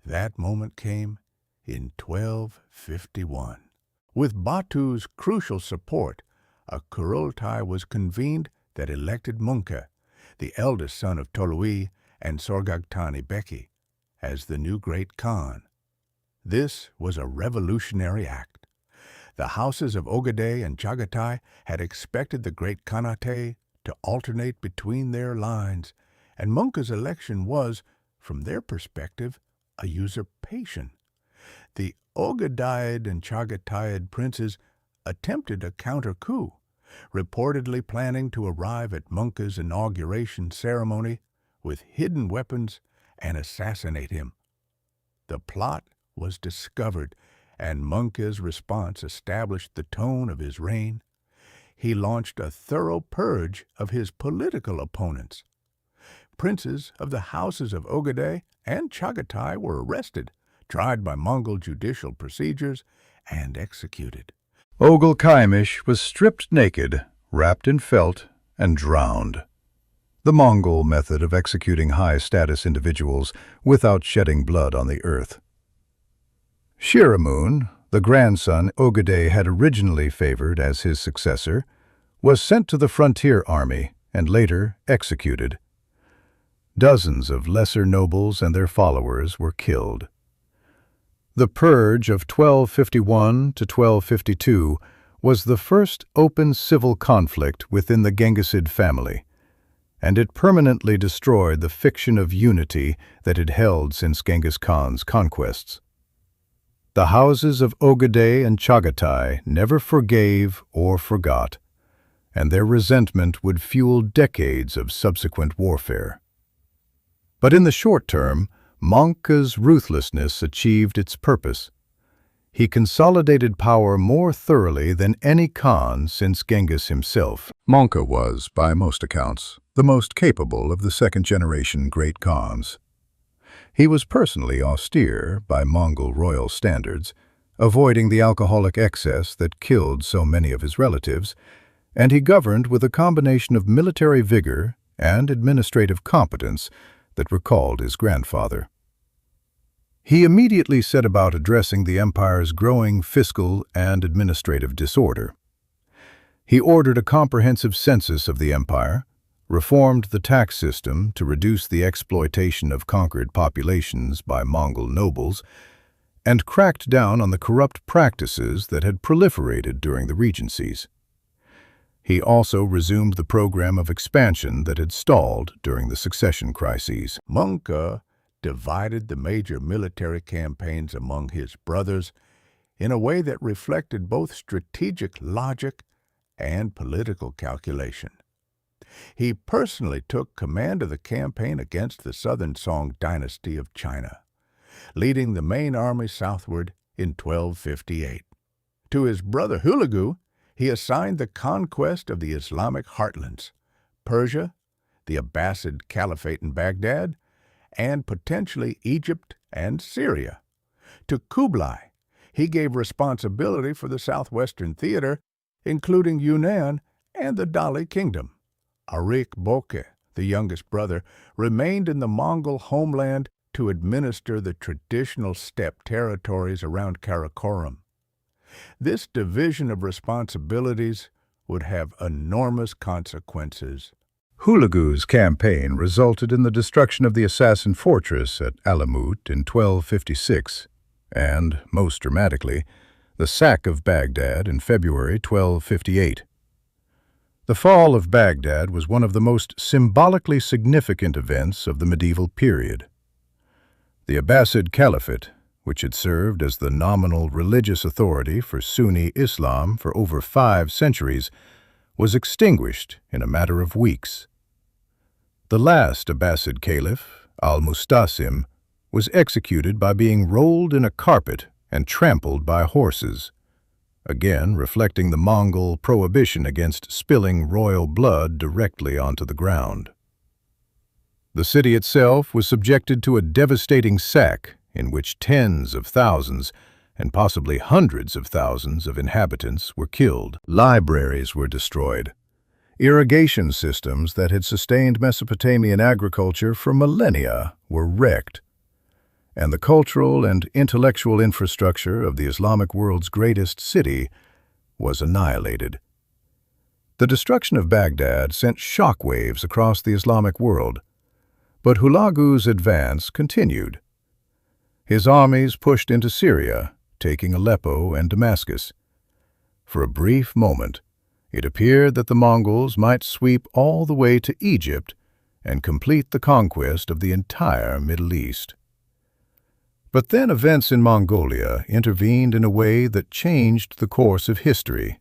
That moment came in 1251. With Batu's crucial support, a Kurultai was convened that elected Munka, the eldest son of Tolui and Sorgagtani Beki, as the new great Khan. This was a revolutionary act. The houses of Ogadai and Chagatai had expected the great Khanate to alternate between their lines, and Munka's election was, from their perspective, a usurpation. The Ogadide and Chagatai princes attempted a counter-coup, reportedly planning to arrive at Munka's inauguration ceremony with hidden weapons and assassinate him. The plot was discovered, and Munka's response established the tone of his reign. He launched a thorough purge of his political opponents. Princes of the houses of Ogadai and Chagatai were arrested, tried by Mongol judicial procedures, and executed. Oghul Kaimish was stripped naked, wrapped in felt, and drowned. The Mongol method of executing high-status individuals without shedding blood on the earth. Shiramun, the grandson Ogadai had originally favored as his successor, was sent to the frontier army and later executed. Dozens of lesser nobles and their followers were killed. The Purge of 1251 to 1252 was the first open civil conflict within the Genghisid family, and it permanently destroyed the fiction of unity that had held since Genghis Khan's conquests. The houses of Ogadai and Chagatai never forgave or forgot, and their resentment would fuel decades of subsequent warfare. But in the short term, Monka's ruthlessness achieved its purpose. He consolidated power more thoroughly than any Khan since Genghis himself. Monka was, by most accounts, the most capable of the second-generation great Khans. He was personally austere by Mongol royal standards, avoiding the alcoholic excess that killed so many of his relatives, and he governed with a combination of military vigor and administrative competence that recalled his grandfather. He immediately set about addressing the empire's growing fiscal and administrative disorder. He ordered a comprehensive census of the empire, reformed the tax system to reduce the exploitation of conquered populations by Mongol nobles, and cracked down on the corrupt practices that had proliferated during the regencies. He also resumed the program of expansion that had stalled during the succession crises. Monka divided the major military campaigns among his brothers in a way that reflected both strategic logic and political calculation. He personally took command of the campaign against the southern Song dynasty of China, leading the main army southward in 1258. To his brother Hulagu, he assigned the conquest of the Islamic heartlands, Persia, the Abbasid Caliphate in Baghdad, and potentially Egypt and Syria. To Kublai, he gave responsibility for the southwestern theater, including Yunnan and the Dali Kingdom. Arik Boke, the youngest brother, remained in the Mongol homeland to administer the traditional steppe territories around Karakoram. This division of responsibilities would have enormous consequences. Hulagu's campaign resulted in the destruction of the assassin fortress at Alamut in 1256, and, most dramatically, the sack of Baghdad in February 1258. The fall of Baghdad was one of the most symbolically significant events of the medieval period. The Abbasid Caliphate, which had served as the nominal religious authority for Sunni Islam for over 5 centuries, was extinguished in a matter of weeks. The last Abbasid Caliph, al-Mustasim, was executed by being rolled in a carpet and trampled by horses. again reflecting the Mongol prohibition against spilling royal blood directly onto the ground. The city itself was subjected to a devastating sack in which tens of thousands and possibly hundreds of thousands of inhabitants were killed. Libraries were destroyed. Irrigation systems that had sustained Mesopotamian agriculture for millennia were wrecked, and the cultural and intellectual infrastructure of the Islamic world's greatest city was annihilated. The destruction of Baghdad sent shockwaves across the Islamic world, but Hulagu's advance continued. His armies pushed into Syria, taking Aleppo and Damascus. For a brief moment, it appeared that the Mongols might sweep all the way to Egypt and complete the conquest of the entire Middle East. But then events in Mongolia intervened in a way that changed the course of history.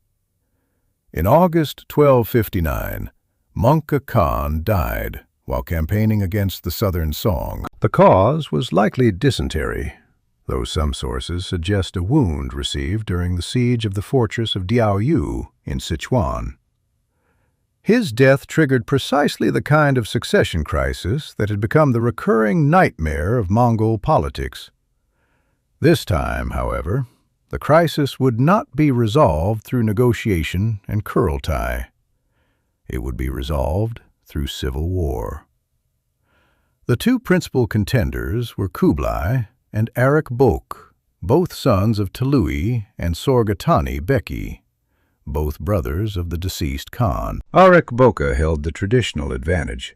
In August 1259, Genghis Khan died while campaigning against the southern Song. The cause was likely dysentery, though some sources suggest a wound received during the siege of the fortress of Diaoyu in Sichuan. His death triggered precisely the kind of succession crisis that had become the recurring nightmare of Mongol politics. This time, however, the crisis would not be resolved through negotiation and Kurultai. It would be resolved through civil war. The two principal contenders were Kublai and Arik Bok, both sons of Tului and Sorgatani Beki, both brothers of the deceased Khan. Arik Boka held the traditional advantage.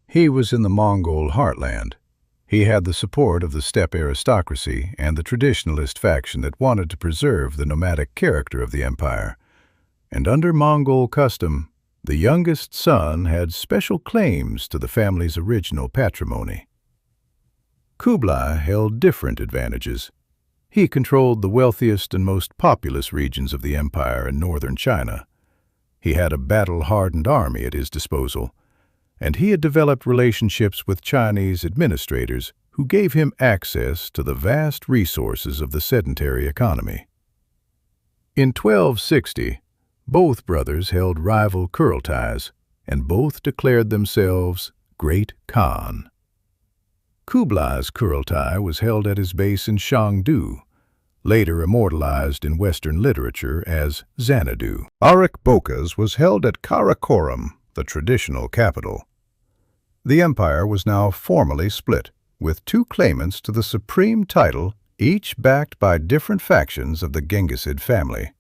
He was in the Mongol heartland. He had the support of the steppe aristocracy and the traditionalist faction that wanted to preserve the nomadic character of the empire. And under Mongol custom, the youngest son had special claims to the family's original patrimony. Kublai held different advantages. He controlled the wealthiest and most populous regions of the empire in northern China. He had a battle-hardened army at his disposal, and he had developed relationships with Chinese administrators who gave him access to the vast resources of the sedentary economy. In 1260, both brothers held rival Kurultais, and both declared themselves Great Khan. Kublai's Kurultai was held at his base in Shangdu, later immortalized in Western literature as Xanadu. Arik Boka's was held at Karakoram, the traditional capital. The empire was now formally split, with two claimants to the supreme title, each backed by different factions of the Genghisid family.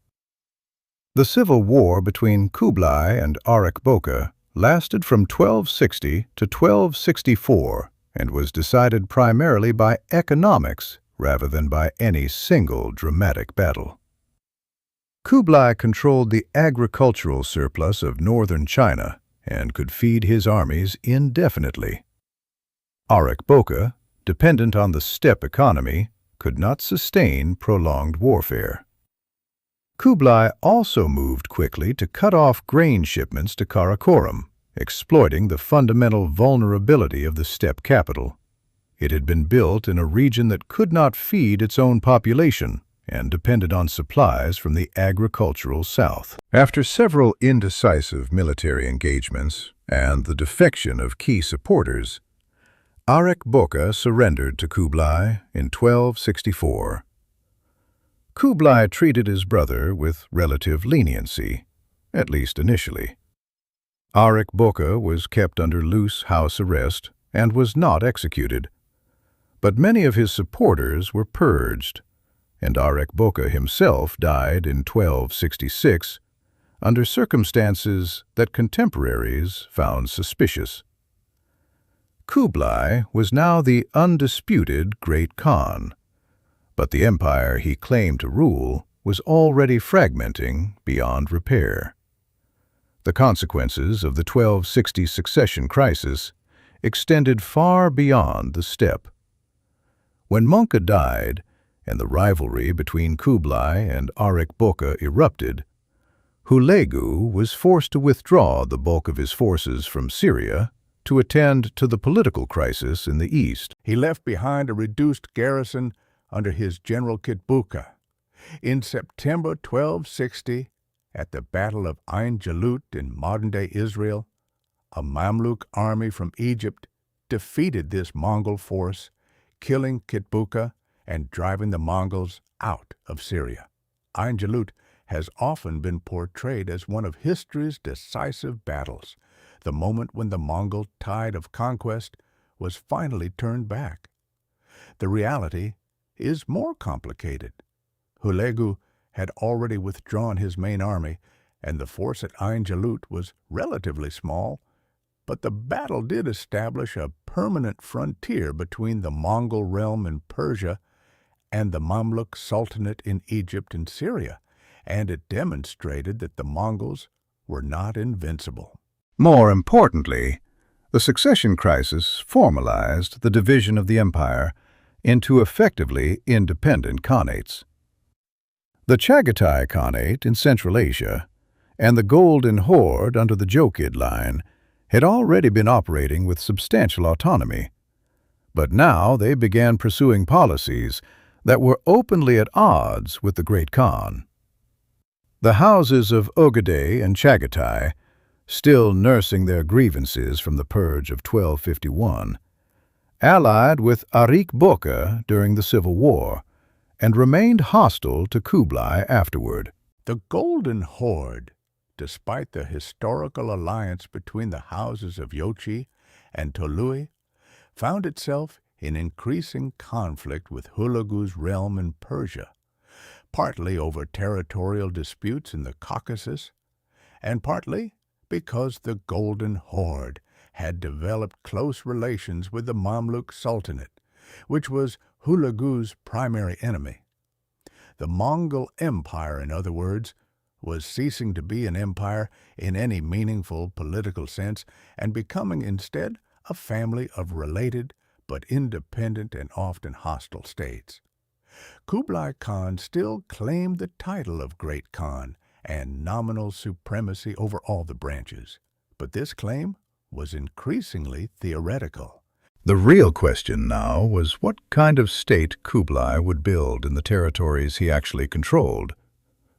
The civil war between Kublai and Arik Boka lasted from 1260 to 1264 and was decided primarily by economics rather than by any single dramatic battle. Kublai controlled the agricultural surplus of northern China and could feed his armies indefinitely. Arik Boka, dependent on the steppe economy, could not sustain prolonged warfare. Kublai also moved quickly to cut off grain shipments to Karakoram, exploiting the fundamental vulnerability of the steppe capital. It had been built in a region that could not feed its own population and depended on supplies from the agricultural south. After several indecisive military engagements and the defection of key supporters, Arik Boka surrendered to Kublai in 1264. Kublai treated his brother with relative leniency, at least initially. Arik Boka was kept under loose house arrest and was not executed, but many of his supporters were purged, and Arik Boka himself died in 1266 under circumstances that contemporaries found suspicious. Kublai was now the undisputed Great Khan, but the empire he claimed to rule was already fragmenting beyond repair. The consequences of the 1260 succession crisis extended far beyond the steppe. When Monka died, and the rivalry between Kublai and Arik Boka erupted, Hulagu was forced to withdraw the bulk of his forces from Syria to attend to the political crisis in the east. He left behind a reduced garrison under his general Kitbuka, In September 1260, at the Battle of Ain Jalut in modern-day Israel, a Mamluk army from Egypt defeated this Mongol force, killing Kitbuka and driving the Mongols out of Syria. Ain Jalut has often been portrayed as one of history's decisive battles, the moment when the Mongol tide of conquest was finally turned back. The reality is more complicated. Hulegu had already withdrawn his main army, and the force at Ain Jalut was relatively small, but the battle did establish a permanent frontier between the Mongol realm in Persia and the Mamluk Sultanate in Egypt and Syria, and it demonstrated that the Mongols were not invincible. More importantly, the succession crisis formalized the division of the empire into effectively independent khanates. The Chagatai Khanate in Central Asia and the Golden Horde under the Jochid line had already been operating with substantial autonomy, but now they began pursuing policies that were openly at odds with the Great Khan. The houses of Ogadai and Chagatai, still nursing their grievances from the purge of 1251, allied with Arik Boka during the Civil War and remained hostile to Kublai afterward. The Golden Horde, despite the historical alliance between the houses of Yochi and Tolui, found itself in increasing conflict with Hulagu's realm in Persia, partly over territorial disputes in the Caucasus, and partly because the Golden Horde had developed close relations with the Mamluk Sultanate, which was Hulagu's primary enemy. The Mongol Empire, in other words, was ceasing to be an empire in any meaningful political sense and becoming instead a family of related but independent and often hostile states. Kublai Khan still claimed the title of Great Khan and nominal supremacy over all the branches, but this claim was increasingly theoretical. The real question now was what kind of state Kublai would build in the territories he actually controlled,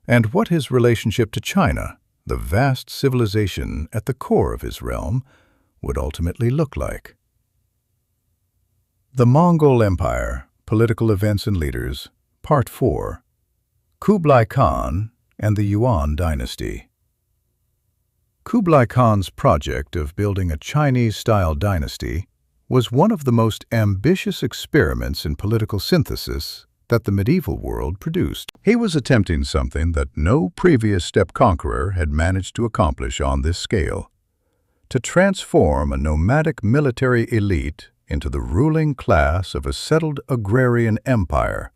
and what his relationship to China, the vast civilization at the core of his realm, would ultimately look like. The Mongol Empire, Political Events and Leaders, Part 4, Kublai Khan and the Yuan Dynasty. Kublai Khan's project of building a Chinese-style dynasty was one of the most ambitious experiments in political synthesis that the medieval world produced. He was attempting something that no previous steppe conqueror had managed to accomplish on this scale: to transform a nomadic military elite into the ruling class of a settled agrarian empire,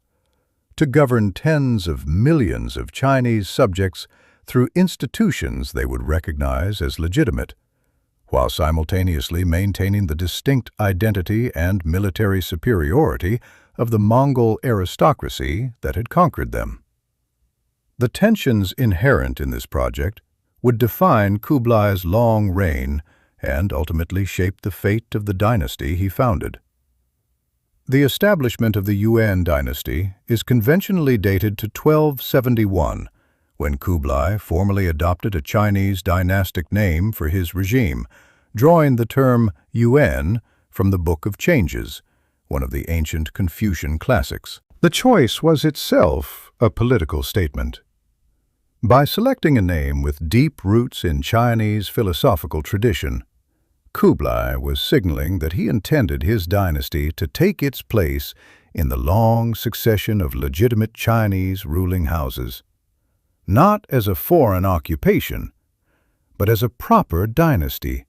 to govern tens of millions of Chinese subjects through institutions they would recognize as legitimate, while simultaneously maintaining the distinct identity and military superiority of the Mongol aristocracy that had conquered them. The tensions inherent in this project would define Kublai's long reign and ultimately shape the fate of the dynasty he founded. The establishment of the Yuan dynasty is conventionally dated to 1271, when Kublai formally adopted a Chinese dynastic name for his regime, drawing the term Yuan from the Book of Changes, one of the ancient Confucian classics. The choice was itself a political statement. By selecting a name with deep roots in Chinese philosophical tradition, Kublai was signaling that he intended his dynasty to take its place in the long succession of legitimate Chinese ruling houses, not as a foreign occupation, but as a proper dynasty,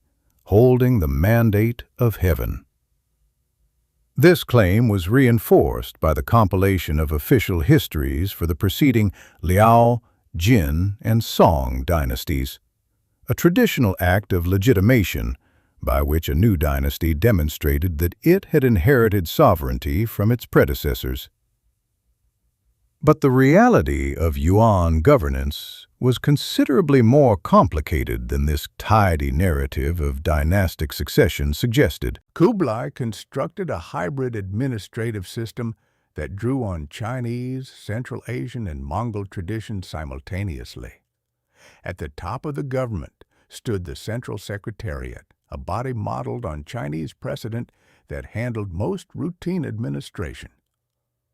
holding the mandate of heaven. This claim was reinforced by the compilation of official histories for the preceding Liao, Jin, and Song dynasties, a traditional act of legitimation by which a new dynasty demonstrated that it had inherited sovereignty from its predecessors. But the reality of Yuan governance was considerably more complicated than this tidy narrative of dynastic succession suggested. Kublai constructed a hybrid administrative system that drew on Chinese, Central Asian, and Mongol traditions simultaneously. At the top of the government stood the Central Secretariat, a body modeled on Chinese precedent that handled most routine administration.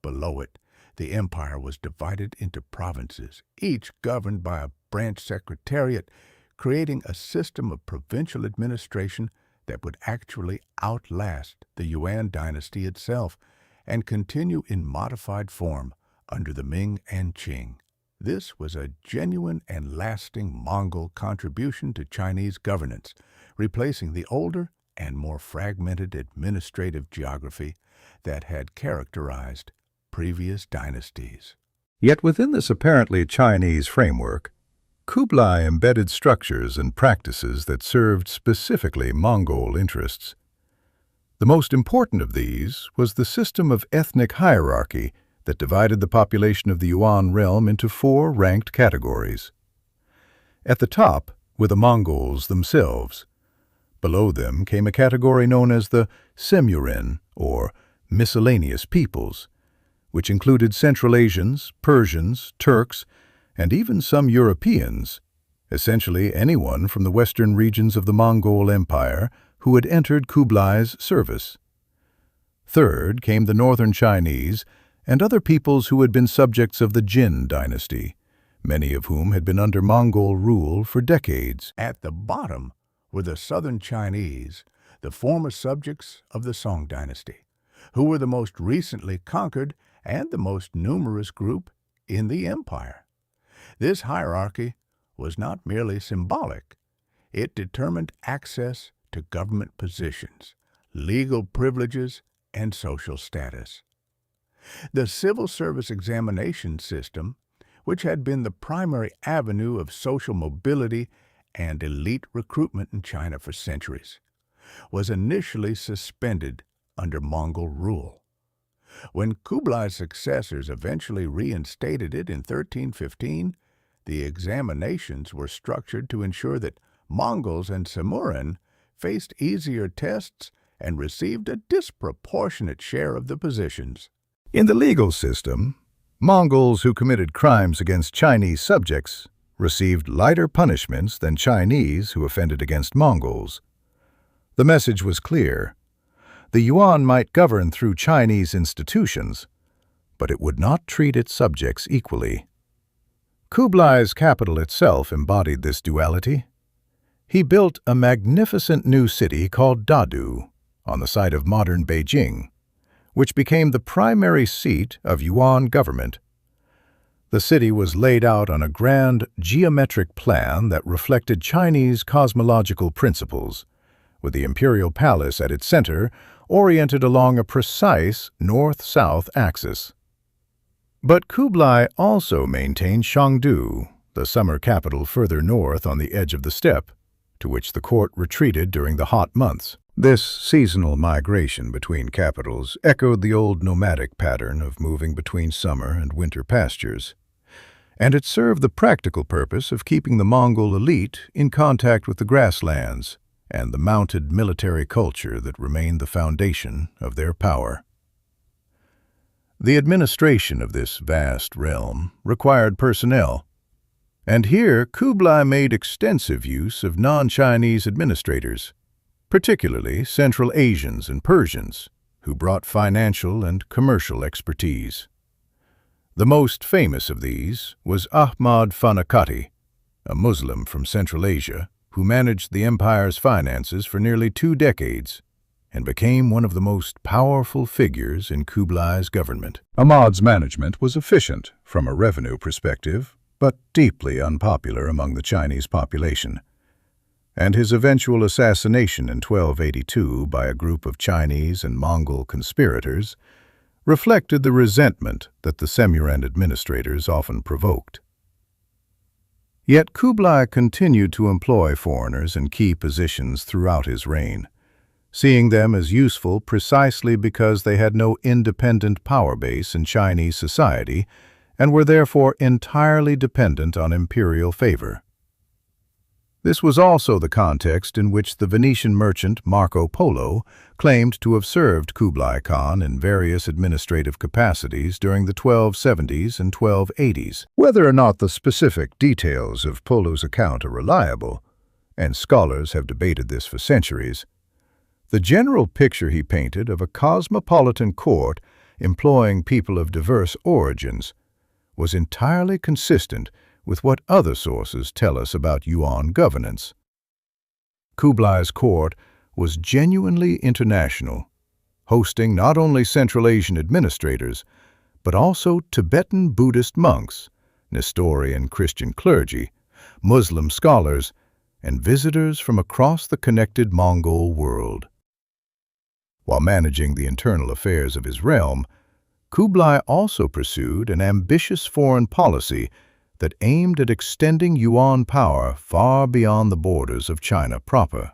Below it, the empire was divided into provinces, each governed by a branch secretariat, creating a system of provincial administration that would actually outlast the Yuan dynasty itself and continue in modified form under the Ming and Qing. This was a genuine and lasting Mongol contribution to Chinese governance, replacing the older and more fragmented administrative geography that had characterized previous dynasties. Yet within this apparently Chinese framework, Kublai embedded structures and practices that served specifically Mongol interests. The most important of these was the system of ethnic hierarchy that divided the population of the Yuan realm into 4 ranked categories. At the top were the Mongols themselves. Below them came a category known as the Semurin, or miscellaneous peoples, which included Central Asians, Persians, Turks, and even some Europeans, essentially anyone from the western regions of the Mongol Empire who had entered Kublai's service. Third came the northern Chinese and other peoples who had been subjects of the Jin Dynasty, many of whom had been under Mongol rule for decades. At the bottom were the southern Chinese, the former subjects of the Song Dynasty, who were the most recently conquered and the most numerous group in the empire. This hierarchy was not merely symbolic. It determined access to government positions, legal privileges, and social status. The civil service examination system, which had been the primary avenue of social mobility and elite recruitment in China for centuries, was initially suspended under Mongol rule. When Kublai's successors eventually reinstated it in 1315, the examinations were structured to ensure that Mongols and Semurin faced easier tests and received a disproportionate share of the positions. In the legal system, Mongols who committed crimes against Chinese subjects received lighter punishments than Chinese who offended against Mongols. The message was clear. The Yuan might govern through Chinese institutions, but it would not treat its subjects equally. Kublai's capital itself embodied this duality. He built a magnificent new city called Dadu on the site of modern Beijing, which became the primary seat of Yuan government. The city was laid out on a grand geometric plan that reflected Chinese cosmological principles, with the imperial palace at its center, oriented along a precise north-south axis. But Kublai also maintained Chengdu, the summer capital further north on the edge of the steppe, to which the court retreated during the hot months. This seasonal migration between capitals echoed the old nomadic pattern of moving between summer and winter pastures, and it served the practical purpose of keeping the Mongol elite in contact with the grasslands and the mounted military culture that remained the foundation of their power. The administration of this vast realm required personnel, and here Kublai made extensive use of non-Chinese administrators, particularly Central Asians and Persians, who brought financial and commercial expertise. The most famous of these was Ahmad Fanakati, a Muslim from Central Asia who managed the empire's finances for nearly 2 decades and became one of the most powerful figures in Kublai's government. Ahmad's management was efficient from a revenue perspective, but deeply unpopular among the Chinese population, and his eventual assassination in 1282 by a group of Chinese and Mongol conspirators reflected the resentment that the Semurin administrators often provoked. Yet Kublai continued to employ foreigners in key positions throughout his reign, seeing them as useful precisely because they had no independent power base in Chinese society and were therefore entirely dependent on imperial favor. This was also the context in which the Venetian merchant Marco Polo claimed to have served Kublai Khan in various administrative capacities during the 1270s and 1280s. Whether or not the specific details of Polo's account are reliable, and scholars have debated this for centuries, the general picture he painted of a cosmopolitan court employing people of diverse origins was entirely consistent with what other sources tell us about Yuan governance. Kublai's court was genuinely international, hosting not only Central Asian administrators, but also Tibetan Buddhist monks, Nestorian Christian clergy, Muslim scholars, and visitors from across the connected Mongol world. While managing the internal affairs of his realm, Kublai also pursued an ambitious foreign policy that aimed at extending Yuan power far beyond the borders of China proper.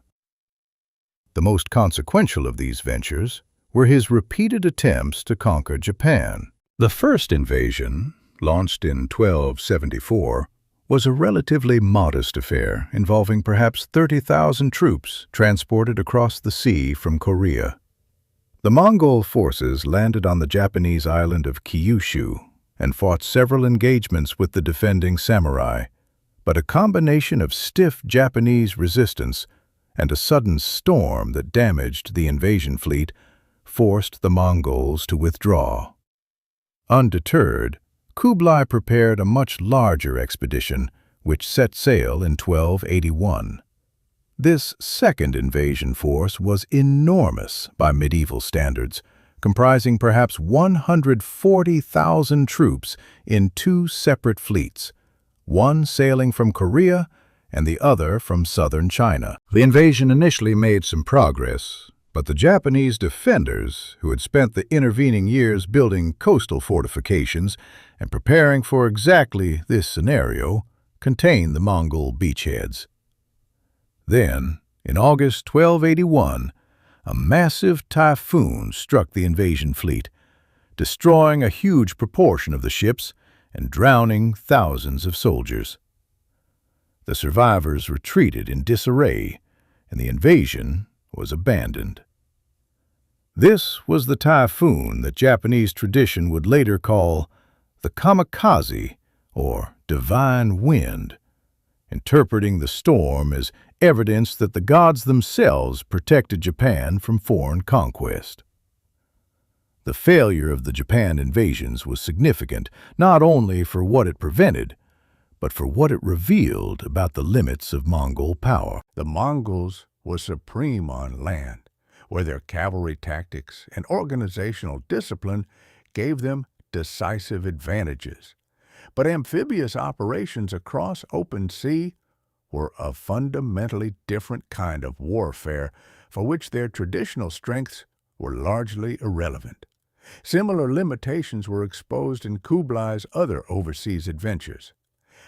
The most consequential of these ventures were his repeated attempts to conquer Japan. The first invasion, launched in 1274, was a relatively modest affair involving perhaps 30,000 troops transported across the sea from Korea. The Mongol forces landed on the Japanese island of Kyushu and fought several engagements with the defending samurai, but a combination of stiff Japanese resistance and a sudden storm that damaged the invasion fleet forced the Mongols to withdraw. Undeterred, Kublai prepared a much larger expedition, which set sail in 1281. This second invasion force was enormous by medieval standards, comprising perhaps 140,000 troops in two separate fleets, one sailing from Korea and the other from southern China. The invasion initially made some progress, but the Japanese defenders, who had spent the intervening years building coastal fortifications and preparing for exactly this scenario, contained the Mongol beachheads. Then, in August 1281, a massive typhoon struck the invasion fleet, destroying a huge proportion of the ships and drowning thousands of soldiers. The survivors retreated in disarray, and the invasion was abandoned. This was the typhoon that Japanese tradition would later call the kamikaze, or divine wind, interpreting the storm as evidence that the gods themselves protected Japan from foreign conquest. The failure of the Japan invasions was significant not only for what it prevented, but for what it revealed about the limits of Mongol power. The Mongols were supreme on land, where their cavalry tactics and organizational discipline gave them decisive advantages. But amphibious operations across open sea were a fundamentally different kind of warfare for which their traditional strengths were largely irrelevant. Similar limitations were exposed in Kublai's other overseas adventures.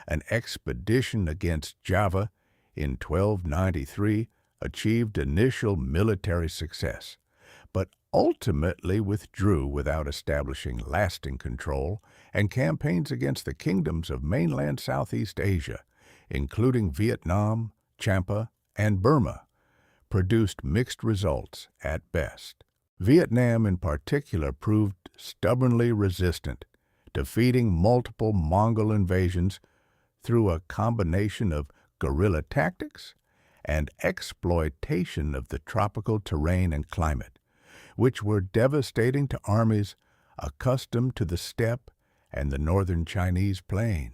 An expedition against Java in 1293 achieved initial military success, but ultimately withdrew without establishing lasting control, and campaigns against the kingdoms of mainland Southeast Asia, including Vietnam, Champa, and Burma, produced mixed results at best. Vietnam in particular proved stubbornly resistant, defeating multiple Mongol invasions through a combination of guerrilla tactics and exploitation of the tropical terrain and climate, which were devastating to armies accustomed to the steppe and the northern Chinese plain.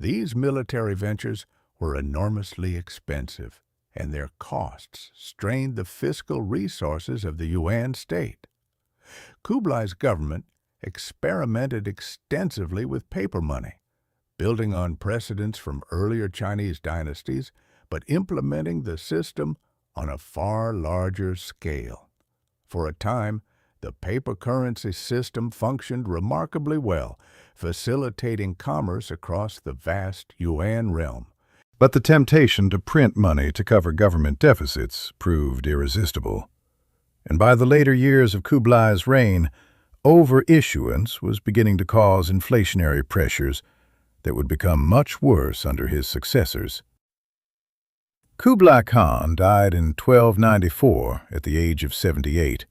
These military ventures were enormously expensive, and their costs strained the fiscal resources of the Yuan state. Kublai's government experimented extensively with paper money, building on precedents from earlier Chinese dynasties, but implementing the system on a far larger scale. For a time, the paper currency system functioned remarkably well, facilitating commerce across the vast Yuan realm. But the temptation to print money to cover government deficits proved irresistible. And by the later years of Kublai's reign, overissuance was beginning to cause inflationary pressures that would become much worse under his successors. Kublai Khan died in 1294 at the age of 78,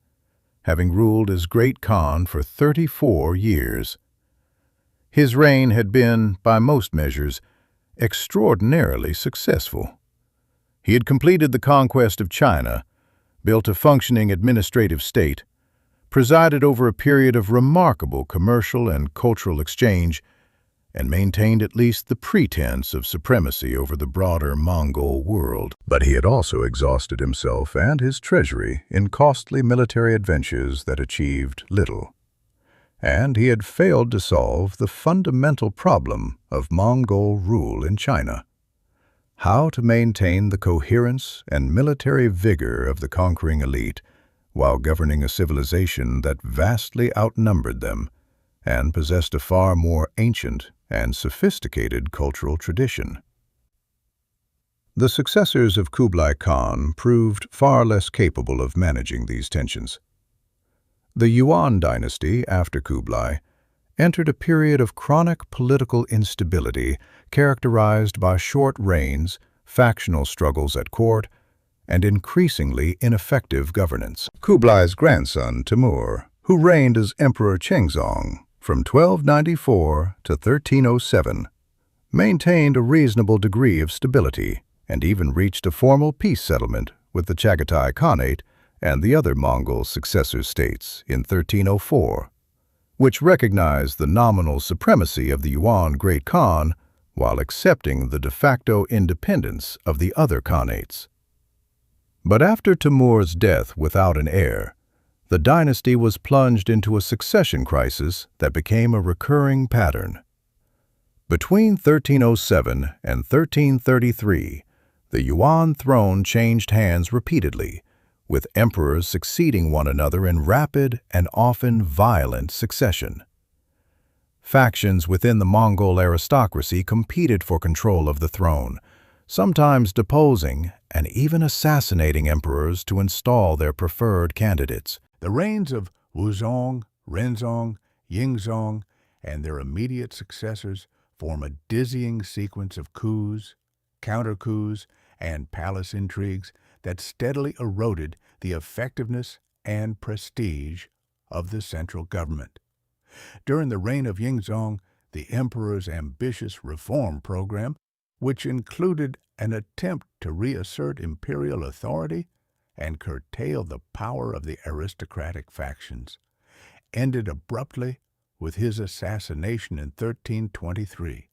having ruled as Great Khan for 34 years. His reign had been, by most measures, extraordinarily successful. He had completed the conquest of China, built a functioning administrative state, presided over a period of remarkable commercial and cultural exchange, and maintained at least the pretense of supremacy over the broader Mongol world. But he had also exhausted himself and his treasury in costly military adventures that achieved little. And he had failed to solve the fundamental problem of Mongol rule in China: how to maintain the coherence and military vigor of the conquering elite while governing a civilization that vastly outnumbered them and possessed a far more ancient and sophisticated cultural tradition. The successors of Kublai Khan proved far less capable of managing these tensions. The Yuan dynasty, after Kublai, entered a period of chronic political instability characterized by short reigns, factional struggles at court, and increasingly ineffective governance. Kublai's grandson, Timur, who reigned as Emperor Chengzong from 1294 to 1307, maintained a reasonable degree of stability and even reached a formal peace settlement with the Chagatai Khanate and the other Mongol successor states in 1304, which recognized the nominal supremacy of the Yuan Great Khan while accepting the de facto independence of the other Khanates. But after Timur's death without an heir, the dynasty was plunged into a succession crisis that became a recurring pattern. Between 1307 and 1333, the Yuan throne changed hands repeatedly, with emperors succeeding one another in rapid and often violent succession. Factions within the Mongol aristocracy competed for control of the throne, sometimes deposing and even assassinating emperors to install their preferred candidates. The reigns of Wuzong, Renzong, Yingzong, and their immediate successors form a dizzying sequence of coups, counter-coups, and palace intrigues that steadily eroded the effectiveness and prestige of the central government. During the reign of Yingzong, the emperor's ambitious reform program, which included an attempt to reassert imperial authority and curtail the power of the aristocratic factions, ended abruptly with his assassination in 1323,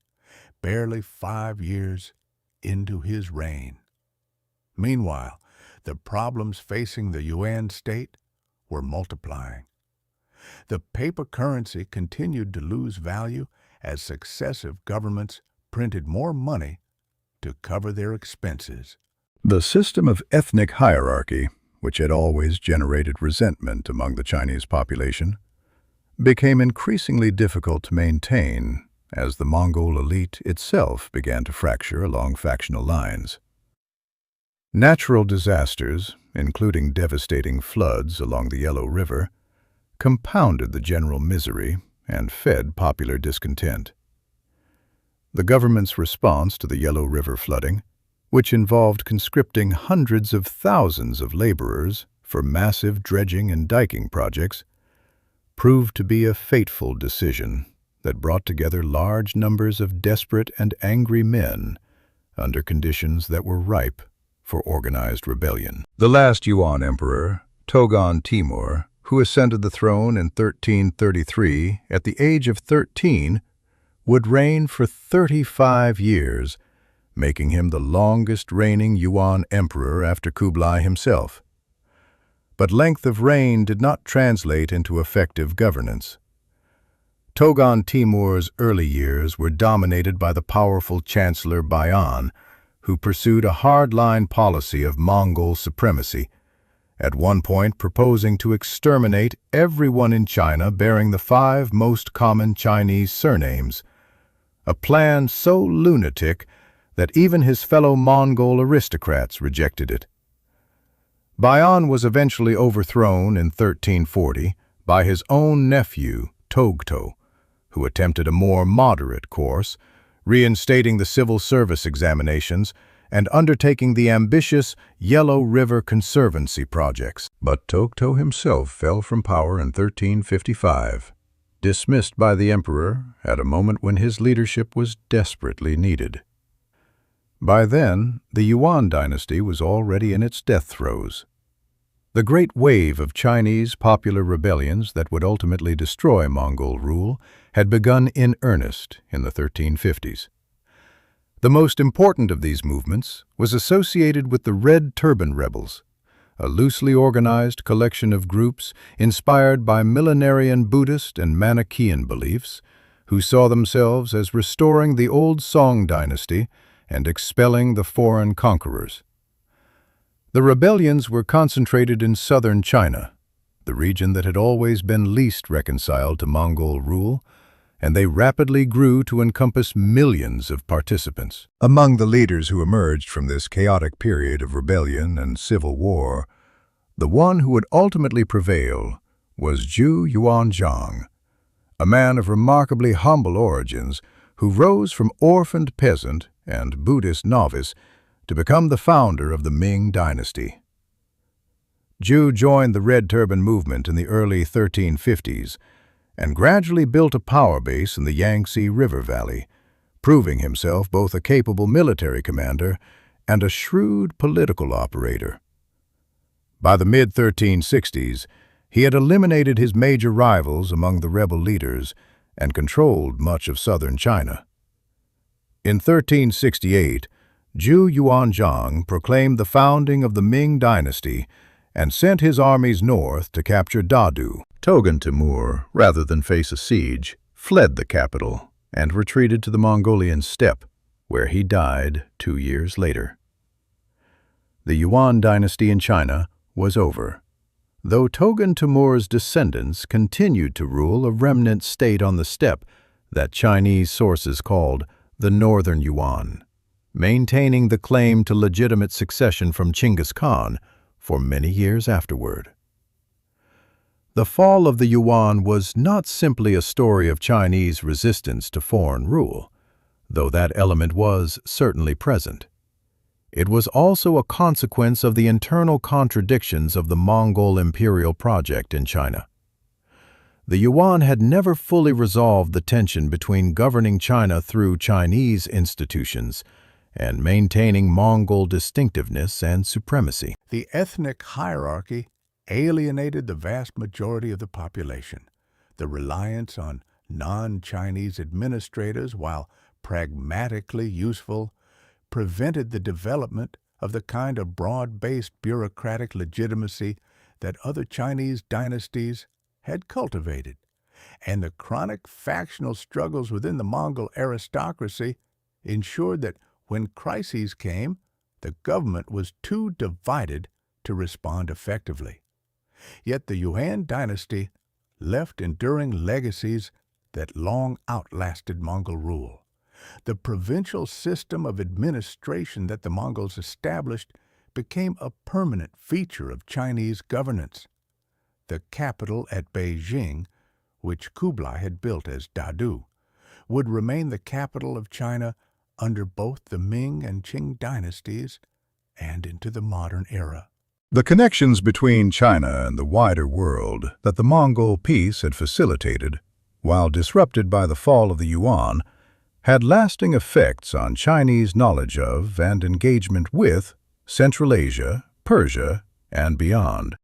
barely 5 years into his reign. Meanwhile, the problems facing the Yuan state were multiplying. The paper currency continued to lose value as successive governments printed more money to cover their expenses. The system of ethnic hierarchy, which had always generated resentment among the Chinese population, became increasingly difficult to maintain as the Mongol elite itself began to fracture along factional lines. Natural disasters, including devastating floods along the Yellow River, compounded the general misery and fed popular discontent. The government's response to the Yellow River flooding, which involved conscripting hundreds of thousands of laborers for massive dredging and diking projects, proved to be a fateful decision that brought together large numbers of desperate and angry men under conditions that were ripe for organized rebellion. The last Yuan emperor, Togon Timur, who ascended the throne in 1333 at the age of 13, would reign for 35 years, making him the longest reigning Yuan emperor after Kublai himself. But length of reign did not translate into effective governance. Togon Timur's early years were dominated by the powerful Chancellor Bayan, who pursued a hardline policy of Mongol supremacy, at one point proposing to exterminate everyone in China bearing the 5 most common Chinese surnames, a plan so lunatic that even his fellow Mongol aristocrats rejected it. Bayan was eventually overthrown in 1340 by his own nephew, Togto, who attempted a more moderate course, reinstating the civil service examinations and undertaking the ambitious Yellow River Conservancy projects. But Tokto himself fell from power in 1355, dismissed by the emperor at a moment when his leadership was desperately needed. By then, the Yuan dynasty was already in its death throes. The great wave of Chinese popular rebellions that would ultimately destroy Mongol rule had begun in earnest in the 1350s. The most important of these movements was associated with the Red Turban Rebels, a loosely organized collection of groups inspired by millenarian Buddhist and Manichaean beliefs, who saw themselves as restoring the old Song dynasty and expelling the foreign conquerors. The rebellions were concentrated in southern China, the region that had always been least reconciled to Mongol rule, and they rapidly grew to encompass millions of participants. Among the leaders who emerged from this chaotic period of rebellion and civil war, the one who would ultimately prevail was Zhu Yuanzhang, a man of remarkably humble origins who rose from orphaned peasant and Buddhist novice to become the founder of the Ming dynasty. Zhu joined the Red Turban movement in the early 1350s and gradually built a power base in the Yangtze River Valley, proving himself both a capable military commander and a shrewd political operator. By the mid-1360s, he had eliminated his major rivals among the rebel leaders and controlled much of southern China. In 1368, Zhu Yuanzhang proclaimed the founding of the Ming dynasty and sent his armies north to capture Dadu. Togun Timur, rather than face a siege, fled the capital and retreated to the Mongolian steppe, where he died 2 years later. The Yuan dynasty in China was over, though Togun Timur's descendants continued to rule a remnant state on the steppe that Chinese sources called the Northern Yuan, maintaining the claim to legitimate succession from Genghis Khan for many years afterward. The fall of the Yuan was not simply a story of Chinese resistance to foreign rule, though that element was certainly present. It was also a consequence of the internal contradictions of the Mongol imperial project in China. The Yuan had never fully resolved the tension between governing China through Chinese institutions and maintaining Mongol distinctiveness and supremacy. The ethnic hierarchy alienated the vast majority of the population. The reliance on non-Chinese administrators, while pragmatically useful, prevented the development of the kind of broad-based bureaucratic legitimacy that other Chinese dynasties had cultivated. And the chronic factional struggles within the Mongol aristocracy ensured that when crises came, the government was too divided to respond effectively. Yet the Yuan dynasty left enduring legacies that long outlasted Mongol rule. The provincial system of administration that the Mongols established became a permanent feature of Chinese governance. The capital at Beijing, which Kublai had built as Dadu, would remain the capital of China under both the Ming and Qing dynasties and into the modern era. The connections between China and the wider world that the Mongol peace had facilitated, while disrupted by the fall of the Yuan, had lasting effects on Chinese knowledge of and engagement with Central Asia, Persia, and beyond.